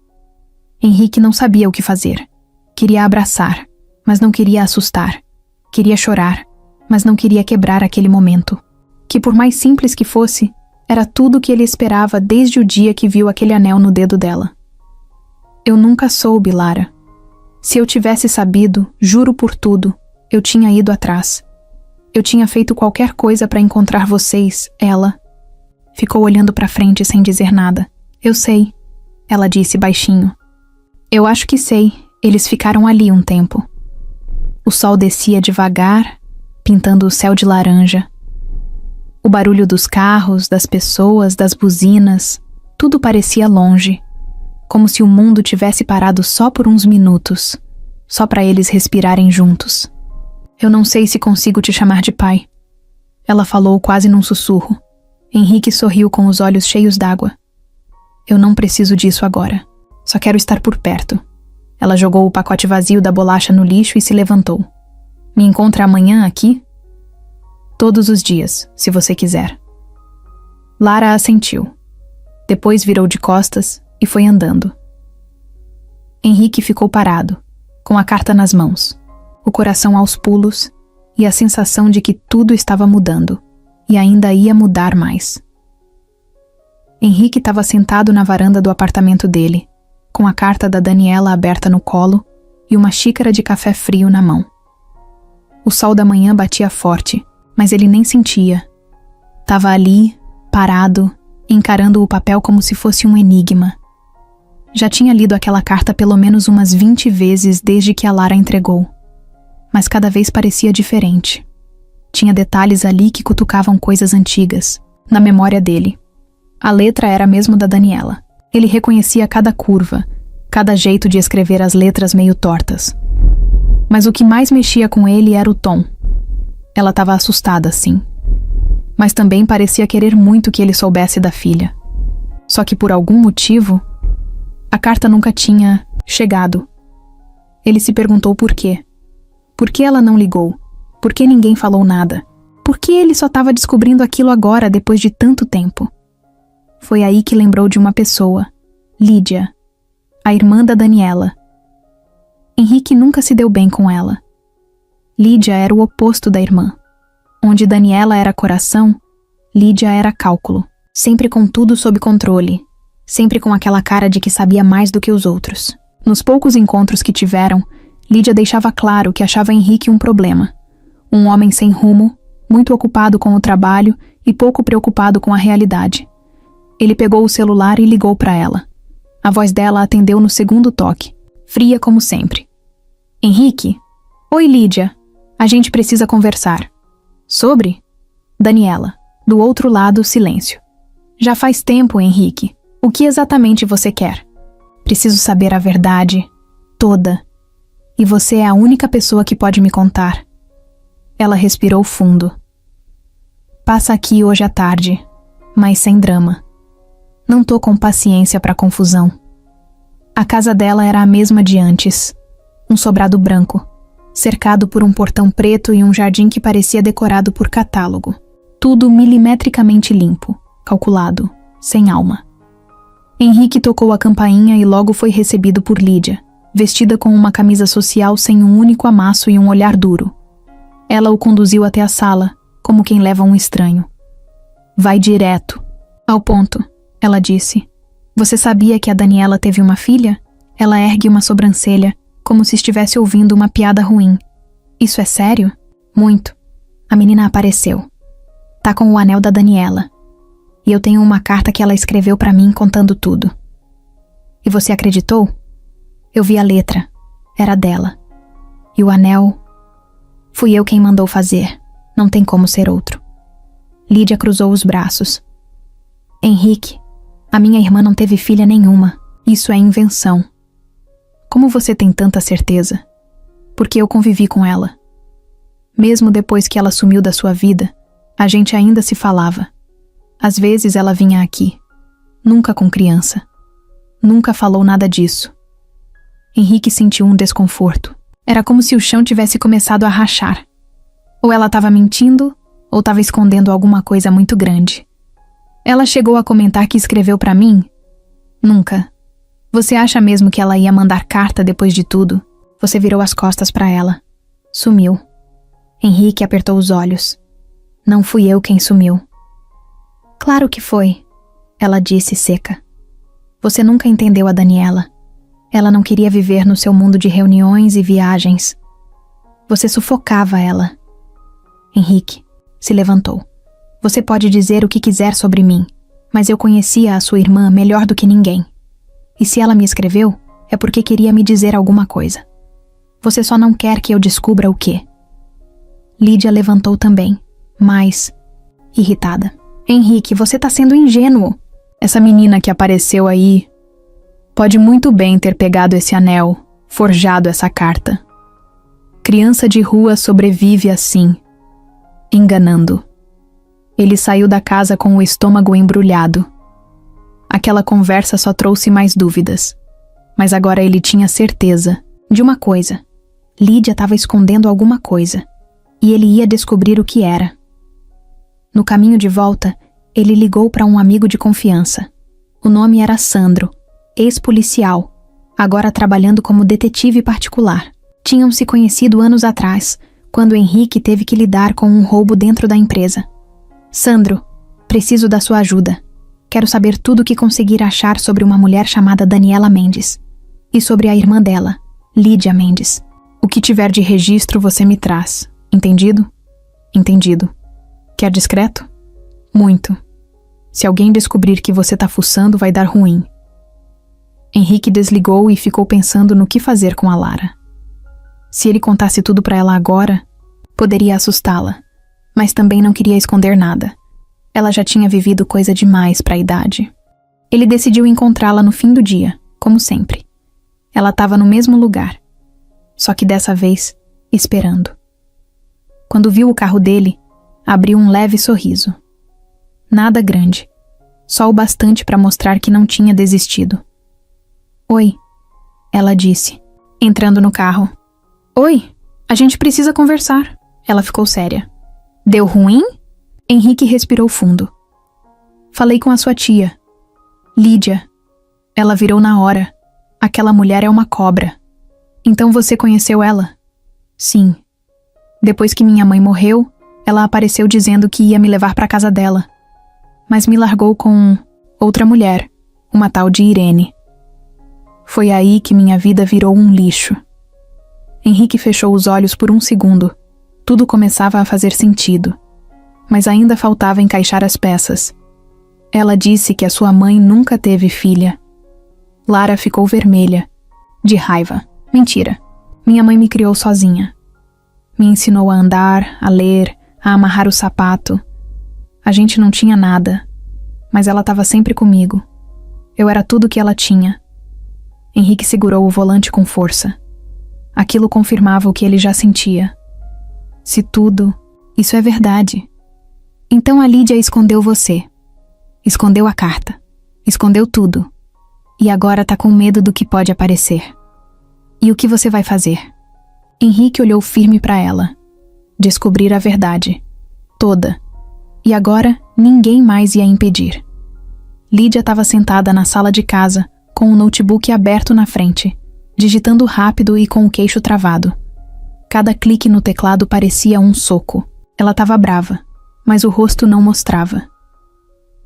Henrique não sabia o que fazer. Queria abraçar, mas não queria assustar. Queria chorar, mas não queria quebrar aquele momento. Que por mais simples que fosse, era tudo o que ele esperava desde o dia que viu aquele anel no dedo dela. Eu nunca soube, Lara. Se eu tivesse sabido, juro por tudo, eu tinha ido atrás. Eu tinha feito qualquer coisa para encontrar vocês, ela. Ficou olhando para frente sem dizer nada. Eu sei, ela disse baixinho. Eu acho que sei, eles ficaram ali um tempo. O sol descia devagar, pintando o céu de laranja. O barulho dos carros, das pessoas, das buzinas, tudo parecia longe, como se o mundo tivesse parado só por uns minutos, só para eles respirarem juntos. Eu não sei se consigo te chamar de pai. Ela falou quase num sussurro. Henrique sorriu com os olhos cheios d'água. Eu não preciso disso agora. Só quero estar por perto. Ela jogou o pacote vazio da bolacha no lixo e se levantou. Me encontra amanhã aqui? Todos os dias, se você quiser. Lara assentiu. Depois virou de costas e foi andando. Henrique ficou parado, com a carta nas mãos, o coração aos pulos e a sensação de que tudo estava mudando, e ainda ia mudar mais. Henrique estava sentado na varanda do apartamento dele, com a carta da Daniela aberta no colo e uma xícara de café frio na mão. O sol da manhã batia forte, mas ele nem sentia. Tava ali, parado, encarando o papel como se fosse um enigma. Já tinha lido aquela carta pelo menos umas 20 vezes desde que a Lara entregou. Mas cada vez parecia diferente. Tinha detalhes ali que cutucavam coisas antigas, na memória dele. A letra era mesmo da Daniela. Ele reconhecia cada curva, cada jeito de escrever as letras meio tortas. Mas o que mais mexia com ele era o tom. Ela estava assustada, sim. Mas também parecia querer muito que ele soubesse da filha. Só que por algum motivo, a carta nunca tinha chegado. Ele se perguntou por quê. Por que ela não ligou? Por que ninguém falou nada? Por que ele só estava descobrindo aquilo agora, depois de tanto tempo? Foi aí que lembrou de uma pessoa, Lídia, a irmã da Daniela. Henrique nunca se deu bem com ela. Lídia era o oposto da irmã. Onde Daniela era coração, Lídia era cálculo, sempre com tudo sob controle, sempre com aquela cara de que sabia mais do que os outros. Nos poucos encontros que tiveram, Lídia deixava claro que achava Henrique um problema. Um homem sem rumo, muito ocupado com o trabalho e pouco preocupado com a realidade. Ele pegou o celular e ligou para ela. A voz dela atendeu no segundo toque, fria como sempre. Henrique? Oi, Lídia. A gente precisa conversar. Sobre? Daniela. Do outro lado, silêncio. Já faz tempo, Henrique. O que exatamente você quer? Preciso saber a verdade, toda. E você é a única pessoa que pode me contar. Ela respirou fundo. Passa aqui hoje à tarde, mas sem drama. Não tô com paciência para confusão. A casa dela era a mesma de antes. Um sobrado branco, cercado por um portão preto e um jardim que parecia decorado por catálogo. Tudo milimetricamente limpo, calculado, sem alma. Henrique tocou a campainha e logo foi recebido por Lídia, vestida com uma camisa social sem um único amasso e um olhar duro. Ela o conduziu até a sala, como quem leva um estranho. Vai direto. Ao ponto, ela disse. Você sabia que a Daniela teve uma filha? Ela ergue uma sobrancelha, como se estivesse ouvindo uma piada ruim. Isso é sério? Muito. A menina apareceu. Tá com o anel da Daniela. E eu tenho uma carta que ela escreveu pra mim contando tudo. E você acreditou? Eu vi a letra. Era dela. E o anel... Fui eu quem mandou fazer. Não tem como ser outro. Lídia cruzou os braços. Henrique, a minha irmã não teve filha nenhuma. Isso é invenção. Como você tem tanta certeza? Porque eu convivi com ela. Mesmo depois que ela sumiu da sua vida, a gente ainda se falava. Às vezes ela vinha aqui. Nunca com criança. Nunca falou nada disso. Henrique sentiu um desconforto. Era como se o chão tivesse começado a rachar. Ou ela estava mentindo, ou estava escondendo alguma coisa muito grande. Ela chegou a comentar que escreveu para mim? Nunca. Você acha mesmo que ela ia mandar carta depois de tudo? Você virou as costas para ela. Sumiu. Henrique apertou os olhos. Não fui eu quem sumiu. Claro que foi, ela disse seca. Você nunca entendeu a Daniela. Ela não queria viver no seu mundo de reuniões e viagens. Você sufocava ela. Henrique se levantou. Você pode dizer o que quiser sobre mim, mas eu conhecia a sua irmã melhor do que ninguém. E se ela me escreveu, é porque queria me dizer alguma coisa. Você só não quer que eu descubra o quê? Lídia levantou também, mais irritada. Henrique, você tá sendo ingênuo. Essa menina que apareceu aí pode muito bem ter pegado esse anel, forjado essa carta. Criança de rua sobrevive assim, enganando. Ele saiu da casa com o estômago embrulhado. Aquela conversa só trouxe mais dúvidas. Mas agora ele tinha certeza de uma coisa. Lídia estava escondendo alguma coisa. E ele ia descobrir o que era. No caminho de volta, ele ligou para um amigo de confiança. O nome era Sandro, ex-policial, agora trabalhando como detetive particular. Tinham se conhecido anos atrás, quando Henrique teve que lidar com um roubo dentro da empresa. Sandro, preciso da sua ajuda. Quero saber tudo o que conseguir achar sobre uma mulher chamada Daniela Mendes. E sobre a irmã dela, Lídia Mendes. O que tiver de registro você me traz. Entendido? Entendido. Quer discreto? Muito. Se alguém descobrir que você tá fuçando, vai dar ruim. Henrique desligou e ficou pensando no que fazer com a Lara. Se ele contasse tudo pra ela agora, poderia assustá-la, mas também não queria esconder nada. Ela já tinha vivido coisa demais pra idade. Ele decidiu encontrá-la no fim do dia, como sempre. Ela estava no mesmo lugar, só que dessa vez, esperando. Quando viu o carro dele, abriu um leve sorriso. Nada grande, só o bastante para mostrar que não tinha desistido. Oi, ela disse, entrando no carro. Oi, a gente precisa conversar. Ela ficou séria. Deu ruim? Henrique respirou fundo. Falei com a sua tia, Lídia. Ela virou na hora. Aquela mulher é uma cobra. Então você conheceu ela? Sim. Depois que minha mãe morreu, ela apareceu dizendo que ia me levar para casa dela. Mas me largou com outra mulher, uma tal de Irene. Foi aí que minha vida virou um lixo. Henrique fechou os olhos por um segundo. Tudo começava a fazer sentido. mas ainda faltava encaixar as peças. Ela disse que a sua mãe nunca teve filha. Lara ficou vermelha, de raiva. Mentira. Minha mãe me criou sozinha. Me ensinou a andar, a ler, a amarrar o sapato. A gente não tinha nada, mas ela estava sempre comigo. Eu era tudo que ela tinha. Henrique segurou o volante com força. Aquilo confirmava o que ele já sentia. Se tudo, isso é verdade. Então a Lídia escondeu você. Escondeu a carta. Escondeu tudo. E agora tá com medo do que pode aparecer. E o que você vai fazer? Henrique olhou firme para ela. Descobrir a verdade. Toda. E agora ninguém mais ia impedir. Lídia estava sentada na sala de casa, com o notebook aberto na frente, digitando rápido e com o queixo travado. Cada clique no teclado parecia um soco. Ela estava brava, mas o rosto não mostrava.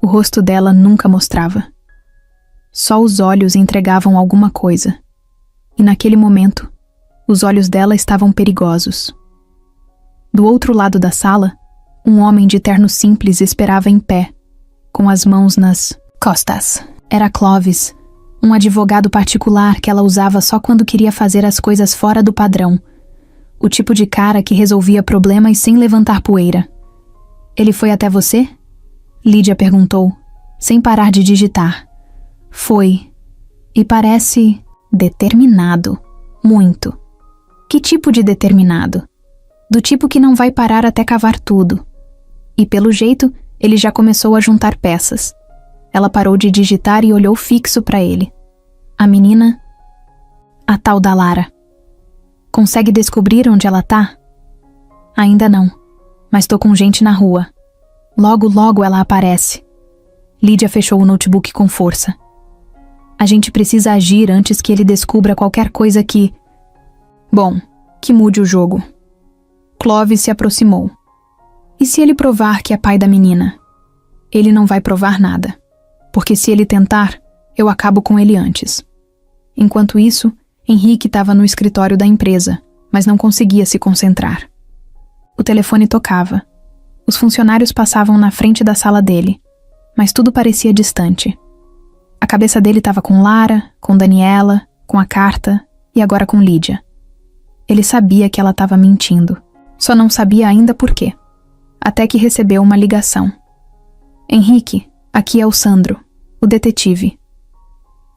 O rosto dela nunca mostrava. Só os olhos entregavam alguma coisa. E naquele momento, os olhos dela estavam perigosos. Do outro lado da sala, um homem de terno simples esperava em pé, com as mãos nas costas. Era Clovis, um advogado particular que ela usava só quando queria fazer as coisas fora do padrão. O tipo de cara que resolvia problemas sem levantar poeira. Ele foi até você? Lídia perguntou, sem parar de digitar. Foi. E parece determinado. Muito. Que tipo de determinado? Do tipo que não vai parar até cavar tudo. E pelo jeito, ele já começou a juntar peças. Ela parou de digitar e olhou fixo para ele. A menina? A tal da Lara. Consegue descobrir onde ela tá? Ainda não, mas tô com gente na rua. Logo, logo ela aparece. Lídia fechou o notebook com força. A gente precisa agir antes que ele descubra qualquer coisa que... Bom, que mude o jogo. Clovis se aproximou. E se ele provar que é pai da menina? Ele não vai provar nada. Porque se ele tentar, eu acabo com ele antes. Enquanto isso, Henrique estava no escritório da empresa, mas não conseguia se concentrar. O telefone tocava. Os funcionários passavam na frente da sala dele, mas tudo parecia distante. A cabeça dele estava com Lara, com Daniela, com a carta e agora com Lídia. Ele sabia que ela estava mentindo, só não sabia ainda por quê. Até que recebeu uma ligação. Henrique, aqui é o Sandro, o detetive.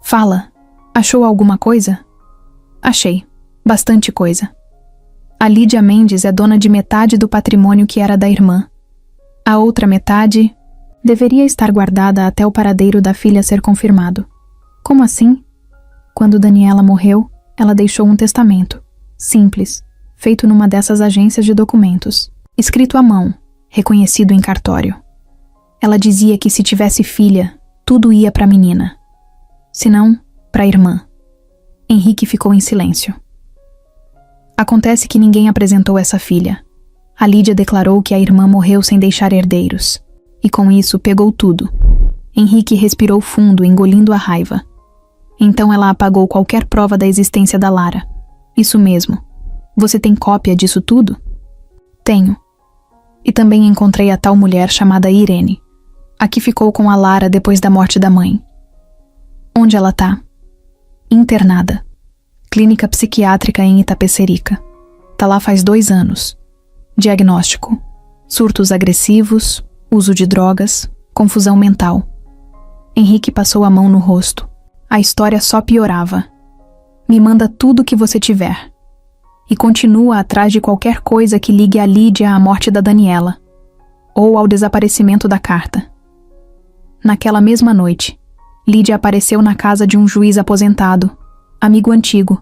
Fala, achou alguma coisa? Achei, bastante coisa. A Lídia Mendes é dona de metade do patrimônio que era da irmã. A outra metade deveria estar guardada até o paradeiro da filha ser confirmado. Como assim? Quando Daniela morreu, ela deixou um testamento, simples, feito numa dessas agências de documentos, escrito à mão, reconhecido em cartório. Ela dizia que se tivesse filha, tudo ia para a menina. Se não, para a irmã. Henrique ficou em silêncio. Acontece que ninguém apresentou essa filha. A Lídia declarou que a irmã morreu sem deixar herdeiros. E com isso pegou tudo. Henrique respirou fundo, engolindo a raiva. Então ela apagou qualquer prova da existência da Lara. Isso mesmo. Você tem cópia disso tudo? Tenho. E também encontrei a tal mulher chamada Irene, a que ficou com a Lara depois da morte da mãe. Onde ela tá? Internada. Clínica psiquiátrica em Itapecerica. Tá lá faz 2 anos. Diagnóstico: surtos agressivos, uso de drogas, confusão mental. Henrique passou a mão no rosto. A história só piorava. Me manda tudo que você tiver. E continua atrás de qualquer coisa que ligue a Lídia à morte da Daniela. Ou ao desaparecimento da carta. Naquela mesma noite, Lídia apareceu na casa de um juiz aposentado, amigo antigo,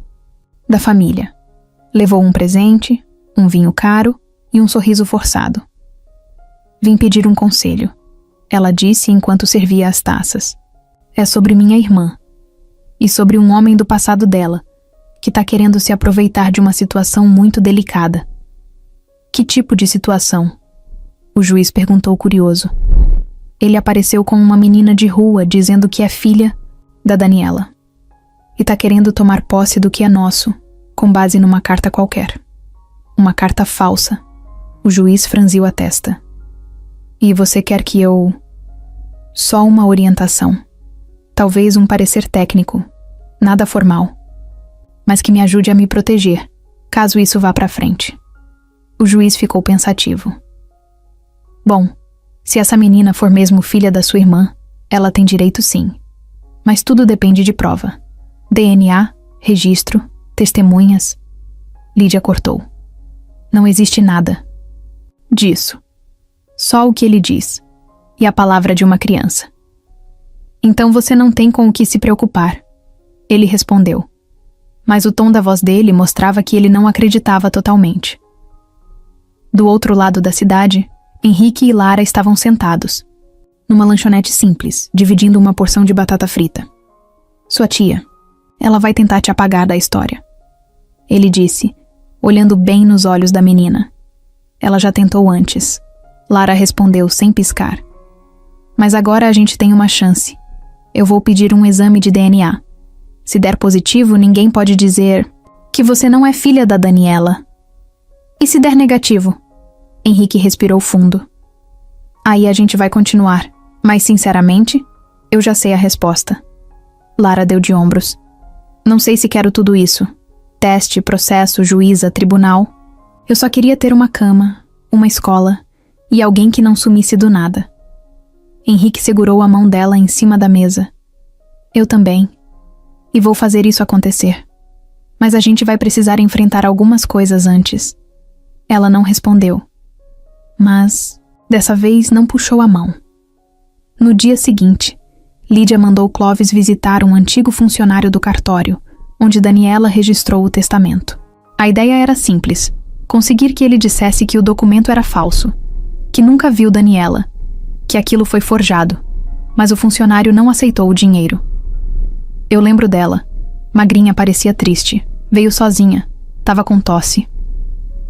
da família. Levou um presente, um vinho caro e um sorriso forçado. Vim pedir um conselho, ela disse enquanto servia as taças. É sobre minha irmã. E sobre um homem do passado dela, que tá querendo se aproveitar de uma situação muito delicada. Que tipo de situação? O juiz perguntou curioso. Ele apareceu com uma menina de rua dizendo que é filha da Daniela. E tá querendo tomar posse do que é nosso, com base numa carta qualquer. Uma carta falsa. O juiz franziu a testa. E você quer que eu... Só uma orientação. Talvez um parecer técnico. Nada formal. Mas que me ajude a me proteger, caso isso vá pra frente. O juiz ficou pensativo. Bom, se essa menina for mesmo filha da sua irmã, ela tem direito sim. Mas tudo depende de prova. DNA, registro, testemunhas. Lídia cortou. Não existe nada disso. Só o que ele diz. E a palavra de uma criança. Então você não tem com o que se preocupar. Ele respondeu. Mas o tom da voz dele mostrava que ele não acreditava totalmente. Do outro lado da cidade, Henrique e Lara estavam sentados, numa lanchonete simples, dividindo uma porção de batata frita. Sua tia, ela vai tentar te apagar da história. Ele disse, olhando bem nos olhos da menina. Ela já tentou antes. Lara respondeu sem piscar. Mas agora a gente tem uma chance. Eu vou pedir um exame de DNA. Se der positivo, ninguém pode dizer que você não é filha da Daniela. E se der negativo? Henrique respirou fundo. Aí a gente vai continuar, mas sinceramente, eu já sei a resposta. Lara deu de ombros. Não sei se quero tudo isso. Teste, processo, juíza, tribunal. Eu só queria ter uma cama, uma escola e alguém que não sumisse do nada. Henrique segurou a mão dela em cima da mesa. Eu também. E vou fazer isso acontecer. Mas a gente vai precisar enfrentar algumas coisas antes. Ela não respondeu. Mas, dessa vez, não puxou a mão. No dia seguinte, Lídia mandou Clóvis visitar um antigo funcionário do cartório, onde Daniela registrou o testamento. A ideia era simples, conseguir que ele dissesse que o documento era falso, que nunca viu Daniela, que aquilo foi forjado, mas o funcionário não aceitou o dinheiro. Eu lembro dela. Magrinha, parecia triste. Veio sozinha. Tava com tosse.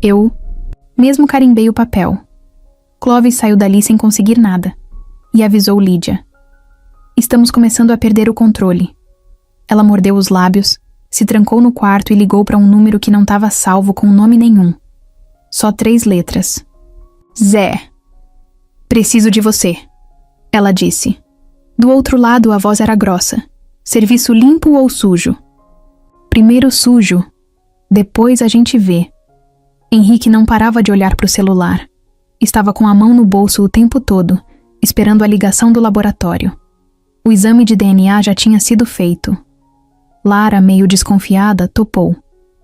Eu mesmo carimbei o papel. Clóvis saiu dali sem conseguir nada e avisou Lídia. Estamos começando a perder o controle. Ela mordeu os lábios, se trancou no quarto e ligou para um número que não estava salvo com nome nenhum. Só 3 letras. Zé. Preciso de você, ela disse. Do outro lado a voz era grossa. Serviço limpo ou sujo? Primeiro sujo, depois a gente vê. Henrique não parava de olhar para o celular. Estava com a mão no bolso o tempo todo, esperando a ligação do laboratório. O exame de DNA já tinha sido feito. Lara, meio desconfiada, topou.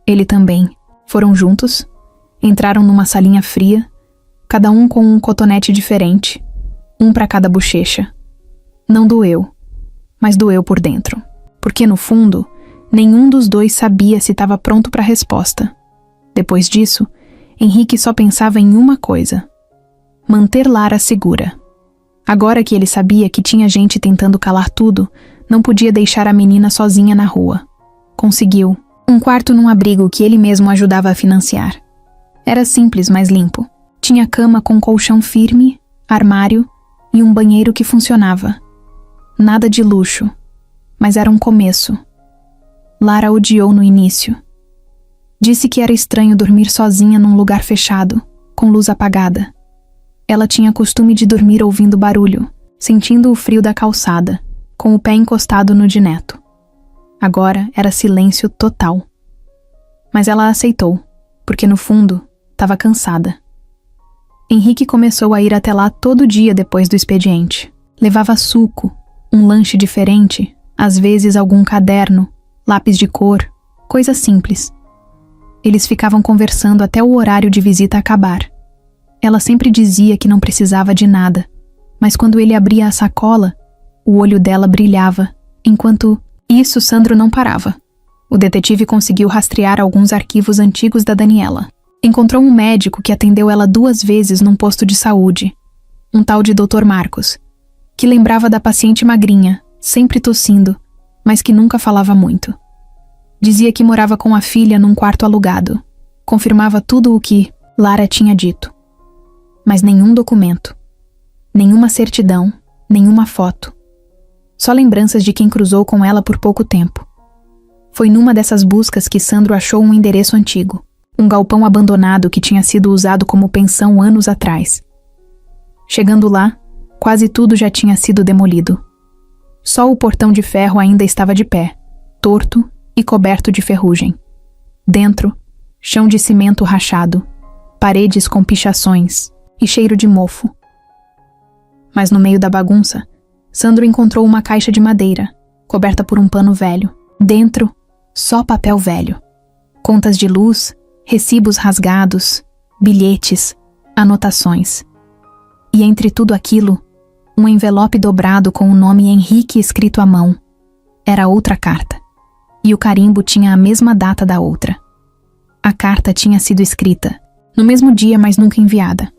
Ele também. Foram juntos, entraram numa salinha fria, cada um com um cotonete diferente, um para cada bochecha. Não doeu, mas doeu por dentro, porque no fundo, nenhum dos dois sabia se estava pronto para a resposta. Depois disso, Henrique só pensava em uma coisa: manter Lara segura. Agora que ele sabia que tinha gente tentando calar tudo, não podia deixar a menina sozinha na rua. Conseguiu. Um quarto num abrigo que ele mesmo ajudava a financiar. Era simples, mas limpo. Tinha cama com colchão firme, armário e um banheiro que funcionava. Nada de luxo, mas era um começo. Lara odiou no início. Disse que era estranho dormir sozinha num lugar fechado, com luz apagada. Ela tinha costume de dormir ouvindo barulho, sentindo o frio da calçada, com o pé encostado no de Neto. Agora era silêncio total. Mas ela aceitou, porque no fundo, estava cansada. Henrique começou a ir até lá todo dia depois do expediente. Levava suco, um lanche diferente, às vezes algum caderno, lápis de cor, coisa simples. Eles ficavam conversando até o horário de visita acabar. Ela sempre dizia que não precisava de nada, mas quando ele abria a sacola, o olho dela brilhava, enquanto isso Sandro não parava. O detetive conseguiu rastrear alguns arquivos antigos da Daniela. Encontrou um médico que atendeu ela 2 vezes num posto de saúde, um tal de Dr. Marcos, que lembrava da paciente magrinha, sempre tossindo, mas que nunca falava muito. Dizia que morava com a filha num quarto alugado. Confirmava tudo o que Lara tinha dito. Mas nenhum documento, nenhuma certidão, nenhuma foto. Só lembranças de quem cruzou com ela por pouco tempo. Foi numa dessas buscas que Sandro achou um endereço antigo, um galpão abandonado que tinha sido usado como pensão anos atrás. Chegando lá, quase tudo já tinha sido demolido. Só o portão de ferro ainda estava de pé, torto e coberto de ferrugem. Dentro, chão de cimento rachado, paredes com pichações e cheiro de mofo. Mas no meio da bagunça, Sandro encontrou uma caixa de madeira, coberta por um pano velho. Dentro, só papel velho. Contas de luz, recibos rasgados, bilhetes, anotações. E entre tudo aquilo, um envelope dobrado com o nome Henrique escrito à mão. Era outra carta. E o carimbo tinha a mesma data da outra. A carta tinha sido escrita no mesmo dia, mas nunca enviada.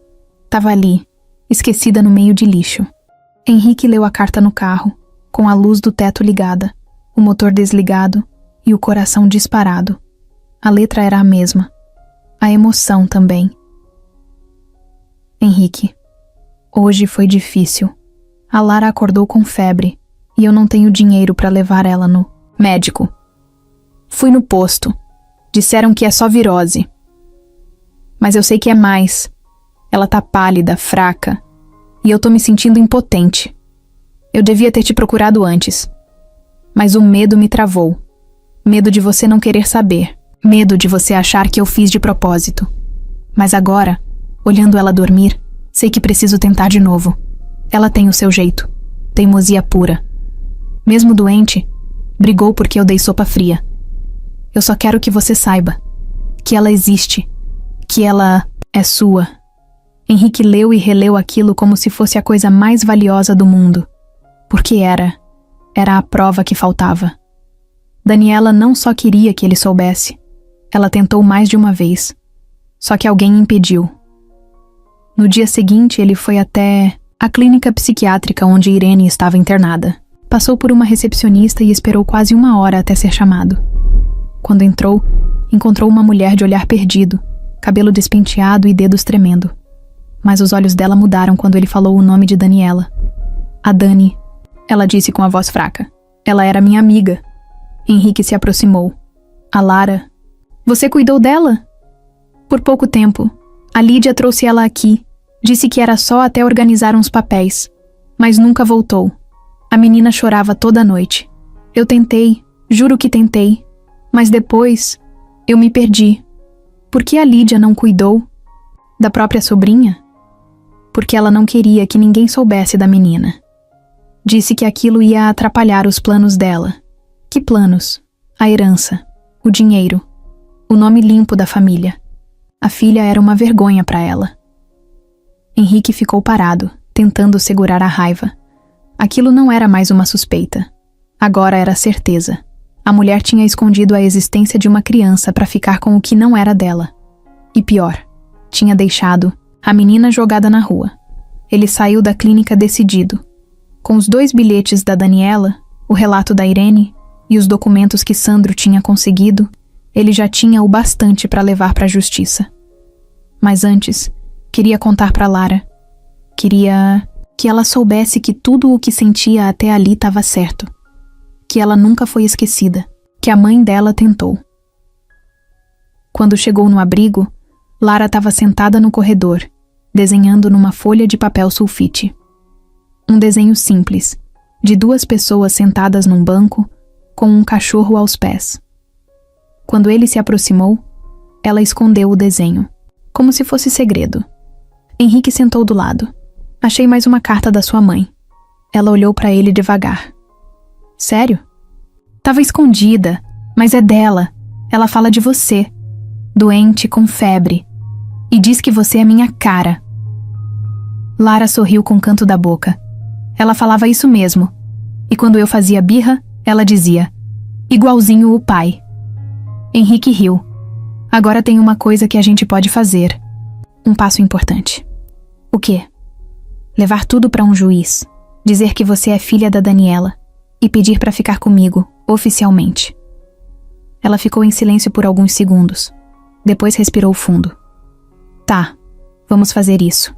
Tava ali, esquecida no meio de lixo. Henrique leu a carta no carro, com a luz do teto ligada, o motor desligado e o coração disparado. A letra era a mesma. A emoção também. Henrique, hoje foi difícil. A Lara acordou com febre e eu não tenho dinheiro para levar ela no médico. Fui no posto. Disseram que é só virose. Mas eu sei que é mais. Ela tá pálida, fraca. E eu tô me sentindo impotente. Eu devia ter te procurado antes. Mas o medo me travou. Medo de você não querer saber. Medo de você achar que eu fiz de propósito. Mas agora, olhando ela dormir, sei que preciso tentar de novo. Ela tem o seu jeito. Teimosia pura. Mesmo doente, brigou porque eu dei sopa fria. Eu só quero que você saiba. Que ela existe. Que ela é sua. Henrique leu e releu aquilo como se fosse a coisa mais valiosa do mundo. Porque era a prova que faltava. Daniela não só queria que ele soubesse. Ela tentou mais de uma vez. Só que alguém impediu. No dia seguinte, ele foi até a clínica psiquiátrica onde Irene estava internada. Passou por uma recepcionista e esperou quase 1 hora até ser chamado. Quando entrou, encontrou uma mulher de olhar perdido, cabelo despenteado e dedos tremendo. Mas os olhos dela mudaram quando ele falou o nome de Daniela. A Dani, ela disse com a voz fraca. Ela era minha amiga. Henrique se aproximou. A Lara. Você cuidou dela? Por pouco tempo. A Lídia trouxe ela aqui. Disse que era só até organizar uns papéis. Mas nunca voltou. A menina chorava toda noite. Eu tentei, juro que tentei. Mas depois, eu me perdi. Por que a Lídia não cuidou? Da própria sobrinha? Porque ela não queria que ninguém soubesse da menina. Disse que aquilo ia atrapalhar os planos dela. Que planos? A herança, o dinheiro, o nome limpo da família. A filha era uma vergonha para ela. Henrique ficou parado, tentando segurar a raiva. Aquilo não era mais uma suspeita. Agora era certeza. A mulher tinha escondido a existência de uma criança para ficar com o que não era dela. E pior, tinha deixado a menina jogada na rua. Ele saiu da clínica decidido. Com os 2 bilhetes da Daniela, o relato da Irene e os documentos que Sandro tinha conseguido, ele já tinha o bastante para levar para a justiça. Mas antes, queria contar para Lara. Queria que ela soubesse que tudo o que sentia até ali estava certo. Que ela nunca foi esquecida, que a mãe dela tentou. Quando chegou no abrigo, Lara estava sentada no corredor, desenhando numa folha de papel sulfite. Um desenho simples, de 2 pessoas sentadas num banco, com um cachorro aos pés. Quando ele se aproximou, ela escondeu o desenho, como se fosse segredo. Henrique sentou do lado. Achei mais uma carta da sua mãe. Ela olhou para ele devagar. Sério? Tava escondida, mas é dela. Ela fala de você. Doente, com febre. E diz que você é minha cara. Lara sorriu com o canto da boca. Ela falava isso mesmo. E quando eu fazia birra, ela dizia, igualzinho o pai. Henrique riu. Agora tem uma coisa que a gente pode fazer. Um passo importante. O quê? Levar tudo para um juiz. Dizer que você é filha da Daniela. E pedir para ficar comigo, oficialmente. Ela ficou em silêncio por alguns segundos. Depois respirou fundo. Tá, vamos fazer isso.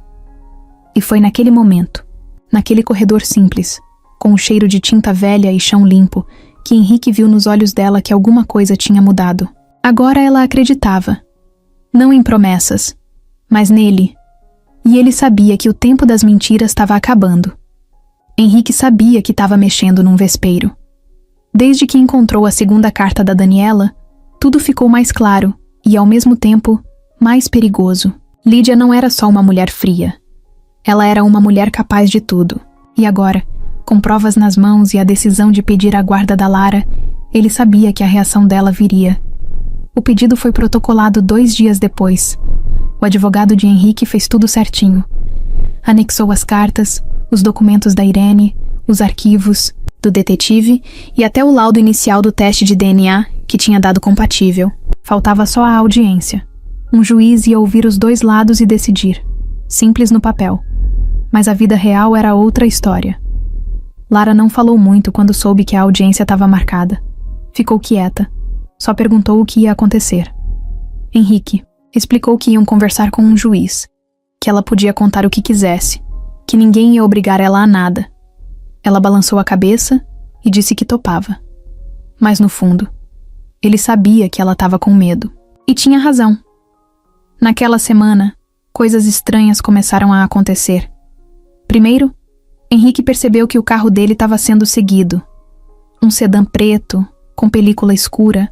E foi naquele momento, naquele corredor simples, com o cheiro de tinta velha e chão limpo, que Henrique viu nos olhos dela que alguma coisa tinha mudado. Agora ela acreditava. Não em promessas, mas nele. E ele sabia que o tempo das mentiras estava acabando. Henrique sabia que estava mexendo num vespeiro. Desde que encontrou a segunda carta da Daniela, tudo ficou mais claro e, ao mesmo tempo, mais perigoso. Lídia não era só uma mulher fria. Ela era uma mulher capaz de tudo. E agora, com provas nas mãos e a decisão de pedir a guarda da Lara, ele sabia que a reação dela viria. O pedido foi protocolado 2 dias depois. O advogado de Henrique fez tudo certinho. Anexou as cartas, os documentos da Irene, os arquivos, do detetive e até o laudo inicial do teste de DNA, que tinha dado compatível. Faltava só a audiência. Um juiz ia ouvir os 2 lados e decidir. Simples no papel. Mas a vida real era outra história. Lara não falou muito quando soube que a audiência estava marcada. Ficou quieta. Só perguntou o que ia acontecer. Henrique explicou que iam conversar com um juiz, que ela podia contar o que quisesse, que ninguém ia obrigar ela a nada. Ela balançou a cabeça e disse que topava. Mas no fundo, ele sabia que ela estava com medo. E tinha razão. Naquela semana, coisas estranhas começaram a acontecer. Primeiro, Henrique percebeu que o carro dele estava sendo seguido. Um sedã preto, com película escura,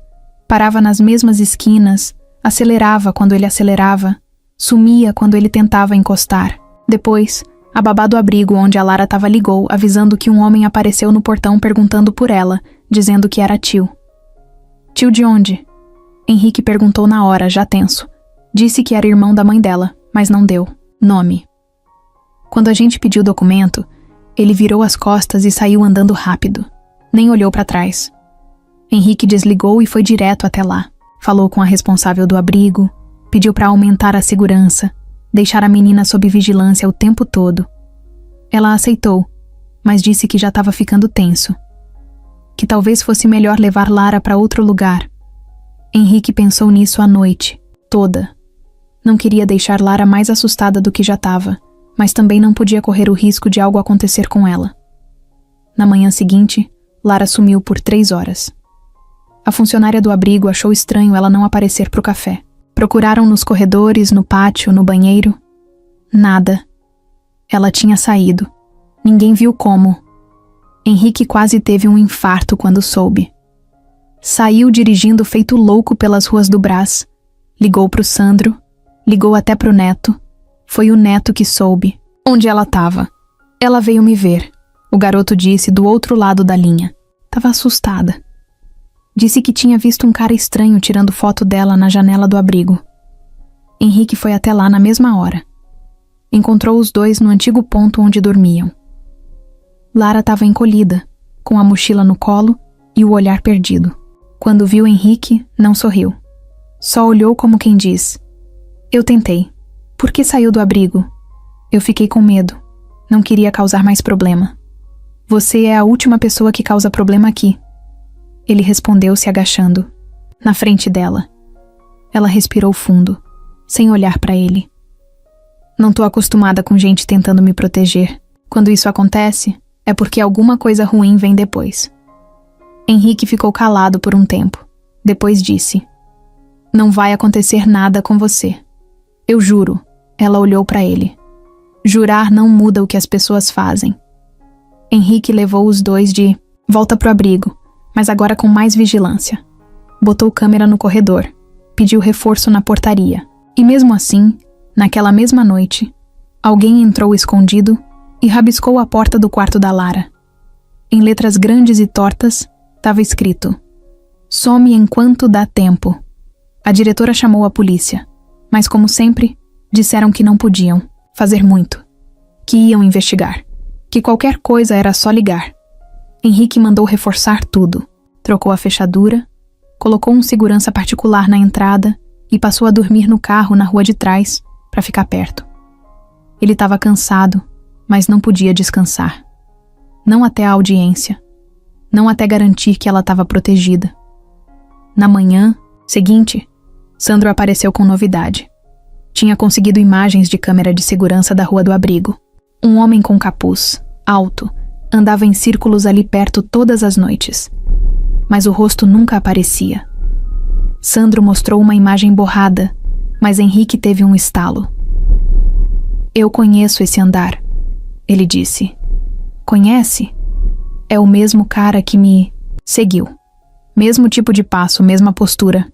parava nas mesmas esquinas, acelerava quando ele acelerava, sumia quando ele tentava encostar. Depois, a babá do abrigo onde a Lara estava ligou, avisando que um homem apareceu no portão perguntando por ela, dizendo que era tio. Tio de onde? Henrique perguntou na hora, já tenso. Disse que era irmão da mãe dela, mas não deu nome. Quando a gente pediu o documento, ele virou as costas e saiu andando rápido. Nem olhou para trás. Henrique desligou e foi direto até lá. Falou com a responsável do abrigo, pediu para aumentar a segurança, deixar a menina sob vigilância o tempo todo. Ela aceitou, mas disse que já estava ficando tenso. Que talvez fosse melhor levar Lara para outro lugar. Henrique pensou nisso a noite, toda. Não queria deixar Lara mais assustada do que já estava, mas também não podia correr o risco de algo acontecer com ela. Na manhã seguinte, Lara sumiu por 3 horas. A funcionária do abrigo achou estranho ela não aparecer para o café. Procuraram nos corredores, no pátio, no banheiro. Nada. Ela tinha saído. Ninguém viu como. Henrique quase teve um infarto quando soube. Saiu dirigindo feito louco pelas ruas do Brás. Ligou pro Sandro. Ligou até pro Neto. Foi o Neto que soube. Onde ela estava. Ela veio me ver. O garoto disse do outro lado da linha. Tava assustada. Disse que tinha visto um cara estranho tirando foto dela na janela do abrigo. Henrique foi até lá na mesma hora. Encontrou os 2 no antigo ponto onde dormiam. Lara estava encolhida, com a mochila no colo e o olhar perdido. Quando viu Henrique, não sorriu. Só olhou como quem diz: Eu tentei. Por que saiu do abrigo? Eu fiquei com medo. Não queria causar mais problema. Você é a última pessoa que causa problema aqui. Ele respondeu se agachando, na frente dela. Ela respirou fundo, sem olhar para ele. Não tô acostumada com gente tentando me proteger. Quando isso acontece, é porque alguma coisa ruim vem depois. Henrique ficou calado por um tempo. Depois disse: Não vai acontecer nada com você. Eu juro. Ela olhou para ele. Jurar não muda o que as pessoas fazem. Henrique levou os 2 de volta pro abrigo, mas agora com mais vigilância. Botou câmera no corredor, pediu reforço na portaria. E mesmo assim, naquela mesma noite, alguém entrou escondido e rabiscou a porta do quarto da Lara. Em letras grandes e tortas, estava escrito: Some enquanto dá tempo. A diretora chamou a polícia, mas como sempre, disseram que não podiam fazer muito, que iam investigar, que qualquer coisa era só ligar. Henrique mandou reforçar tudo, trocou a fechadura, colocou um segurança particular na entrada e passou a dormir no carro na rua de trás para ficar perto. Ele estava cansado, mas não podia descansar. Não até a audiência, não até garantir que ela estava protegida. Na manhã seguinte, Sandro apareceu com novidade. Tinha conseguido imagens de câmera de segurança da rua do abrigo. Um homem com capuz, alto, andava em círculos ali perto todas as noites. Mas o rosto nunca aparecia. Sandro mostrou uma imagem borrada, mas Henrique teve um estalo. Eu conheço esse andar, ele disse. Conhece? É o mesmo cara que me seguiu. Mesmo tipo de passo, mesma postura.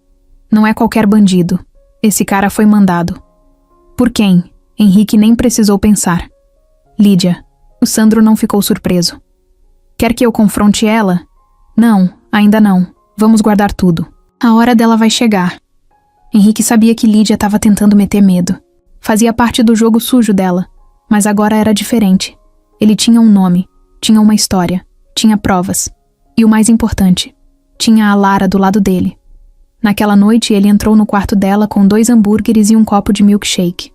Não é qualquer bandido. Esse cara foi mandado. Por quem? Henrique nem precisou pensar. Lídia. O Sandro não ficou surpreso. Quer que eu confronte ela? Não, ainda não. Vamos guardar tudo. A hora dela vai chegar. Henrique sabia que Lídia estava tentando meter medo. Fazia parte do jogo sujo dela. Mas agora era diferente. Ele tinha um nome, tinha uma história, tinha provas. E o mais importante, tinha a Lara do lado dele. Naquela noite, ele entrou no quarto dela com 2 hambúrgueres e um copo de milkshake.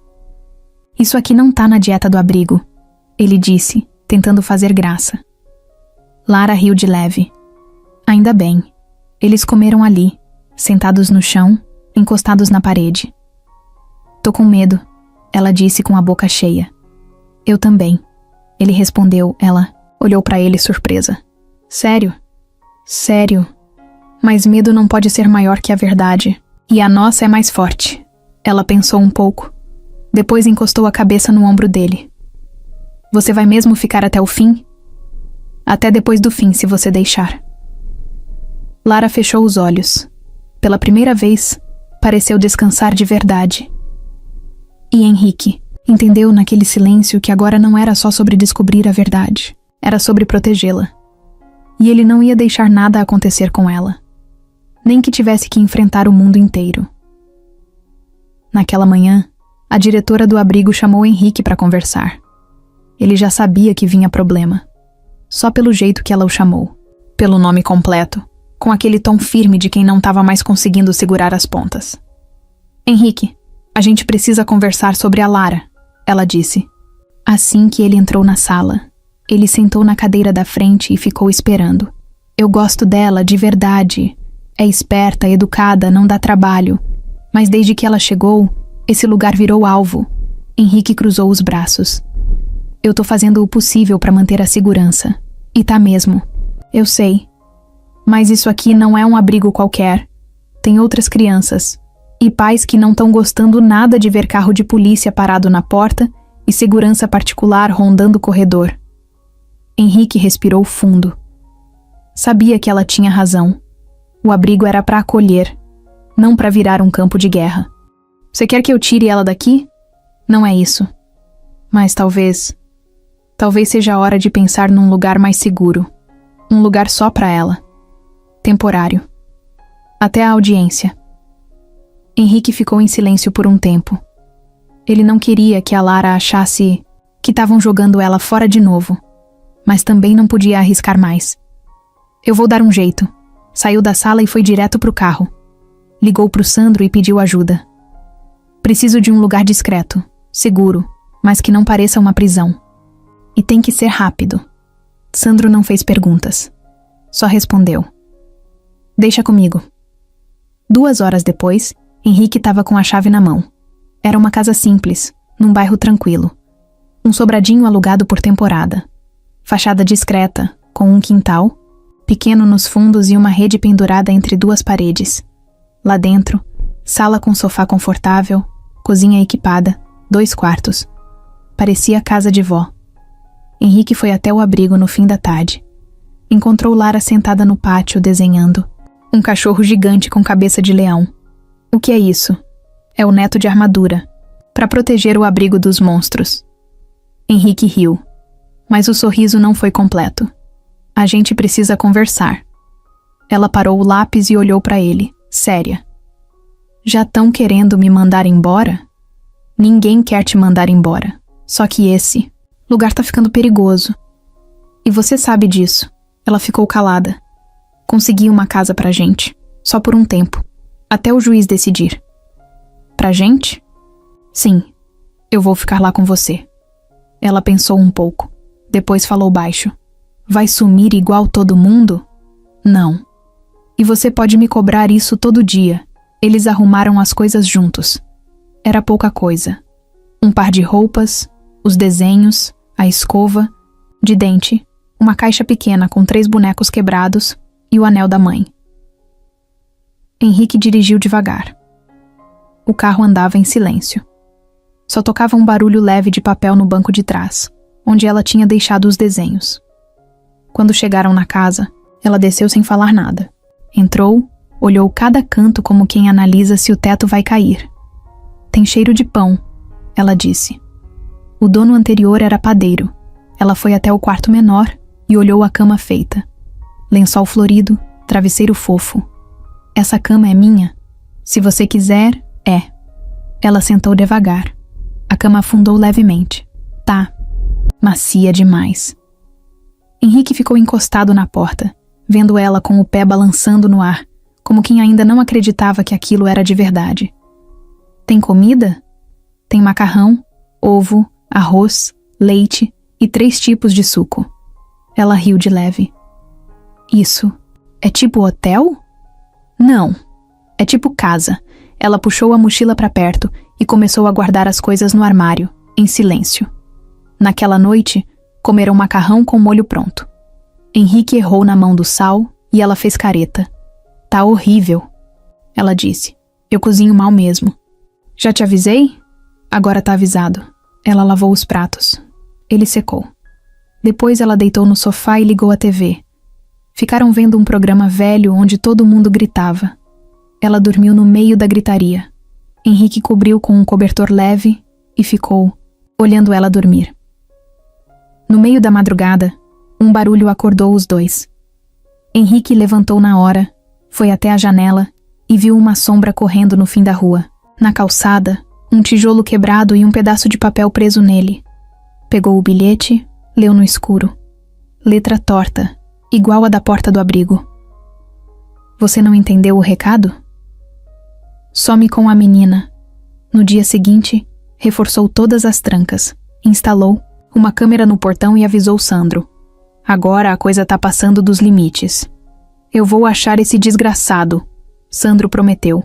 Isso aqui não tá na dieta do abrigo, ele disse, tentando fazer graça. Lara riu de leve. Ainda bem. Eles comeram ali, sentados no chão, encostados na parede. Tô com medo, ela disse com a boca cheia. Eu também. Ele respondeu, ela olhou pra ele surpresa. Sério? Sério. Mas medo não pode ser maior que a verdade. E a nossa é mais forte. Ela pensou um pouco. Depois encostou a cabeça no ombro dele. Você vai mesmo ficar até o fim? Até depois do fim, se você deixar. Lara fechou os olhos. Pela primeira vez, pareceu descansar de verdade. E Henrique entendeu naquele silêncio que agora não era só sobre descobrir a verdade. Era sobre protegê-la. E ele não ia deixar nada acontecer com ela. Nem que tivesse que enfrentar o mundo inteiro. Naquela manhã, a diretora do abrigo chamou Henrique para conversar. Ele já sabia que vinha problema. Só pelo jeito que ela o chamou. Pelo nome completo. Com aquele tom firme de quem não estava mais conseguindo segurar as pontas. Henrique, a gente precisa conversar sobre a Lara, ela disse. Assim que ele entrou na sala, ele sentou na cadeira da frente e ficou esperando. Eu gosto dela de verdade. É esperta, educada, não dá trabalho. Mas desde que ela chegou, esse lugar virou alvo. Henrique cruzou os braços. Eu tô fazendo o possível para manter a segurança. E tá mesmo. Eu sei. Mas isso aqui não é um abrigo qualquer. Tem outras crianças. E pais que não estão gostando nada de ver carro de polícia parado na porta e segurança particular rondando o corredor. Henrique respirou fundo. Sabia que ela tinha razão. O abrigo era para acolher, não para virar um campo de guerra. Você quer que eu tire ela daqui? Não é isso. Mas talvez seja a hora de pensar num lugar mais seguro. Um lugar só para ela. Temporário. Até a audiência. Henrique ficou em silêncio por um tempo. Ele não queria que a Lara achasse que estavam jogando ela fora de novo. Mas também não podia arriscar mais. Eu vou dar um jeito. Saiu da sala e foi direto pro carro. Ligou pro Sandro e pediu ajuda. Preciso de um lugar discreto, seguro, mas que não pareça uma prisão. E tem que ser rápido. Sandro não fez perguntas. Só respondeu. Deixa comigo. 2 horas depois, Henrique estava com a chave na mão. Era uma casa simples, num bairro tranquilo. Um sobradinho alugado por temporada. Fachada discreta, com um quintal, pequeno nos fundos e uma rede pendurada entre 2 paredes. Lá dentro, sala com sofá confortável, cozinha equipada, 2 quartos. Parecia casa de vó. Henrique foi até o abrigo no fim da tarde. Encontrou Lara sentada no pátio desenhando. Um cachorro gigante com cabeça de leão. O que é isso? É o neto de armadura, para proteger o abrigo dos monstros. Henrique riu, mas o sorriso não foi completo. A gente precisa conversar. Ela parou o lápis e olhou para ele, séria. Já estão querendo me mandar embora? Ninguém quer te mandar embora. Só que esse lugar tá ficando perigoso. E você sabe disso. Ela ficou calada. Consegui uma casa pra gente. Só por um tempo. Até o juiz decidir. Pra gente? Sim. Eu vou ficar lá com você. Ela pensou um pouco. Depois falou baixo. Vai sumir igual todo mundo? Não. E você pode me cobrar isso todo dia. Eles arrumaram as coisas juntos. Era pouca coisa. Um par de roupas, os desenhos, a escova, de dente, uma caixa pequena com 3 bonecos quebrados e o anel da mãe. Henrique dirigiu devagar. O carro andava em silêncio. Só tocava um barulho leve de papel no banco de trás, onde ela tinha deixado os desenhos. Quando chegaram na casa, ela desceu sem falar nada. Entrou, olhou cada canto como quem analisa se o teto vai cair. Tem cheiro de pão, ela disse. O dono anterior era padeiro. Ela foi até o quarto menor e olhou a cama feita. Lençol florido, travesseiro fofo. Essa cama é minha? Se você quiser, é. Ela sentou devagar. A cama afundou levemente. Tá. Macia demais. Henrique ficou encostado na porta, vendo ela com o pé balançando no ar, como quem ainda não acreditava que aquilo era de verdade. Tem comida? Tem macarrão, ovo, arroz, leite e 3 tipos de suco. Ela riu de leve. Isso é tipo hotel? Não. É tipo casa. Ela puxou a mochila para perto e começou a guardar as coisas no armário, em silêncio. Naquela noite, comeram macarrão com molho pronto. Henrique errou na mão do sal e ela fez careta. Tá horrível, ela disse. Eu cozinho mal mesmo. Já te avisei? Agora tá avisado. Ela lavou os pratos. Ele secou. Depois ela deitou no sofá e ligou a TV. Ficaram vendo um programa velho onde todo mundo gritava. Ela dormiu no meio da gritaria. Henrique cobriu com um cobertor leve e ficou, olhando ela dormir. No meio da madrugada, um barulho acordou os dois. Henrique levantou na hora, foi até a janela e viu uma sombra correndo no fim da rua. Na calçada, um tijolo quebrado e um pedaço de papel preso nele. Pegou o bilhete, leu no escuro. Letra torta, igual a da porta do abrigo. Você não entendeu o recado? Some com a menina. No dia seguinte, reforçou todas as trancas, instalou uma câmera no portão e avisou Sandro. Agora a coisa tá passando dos limites. Eu vou achar esse desgraçado, Sandro prometeu.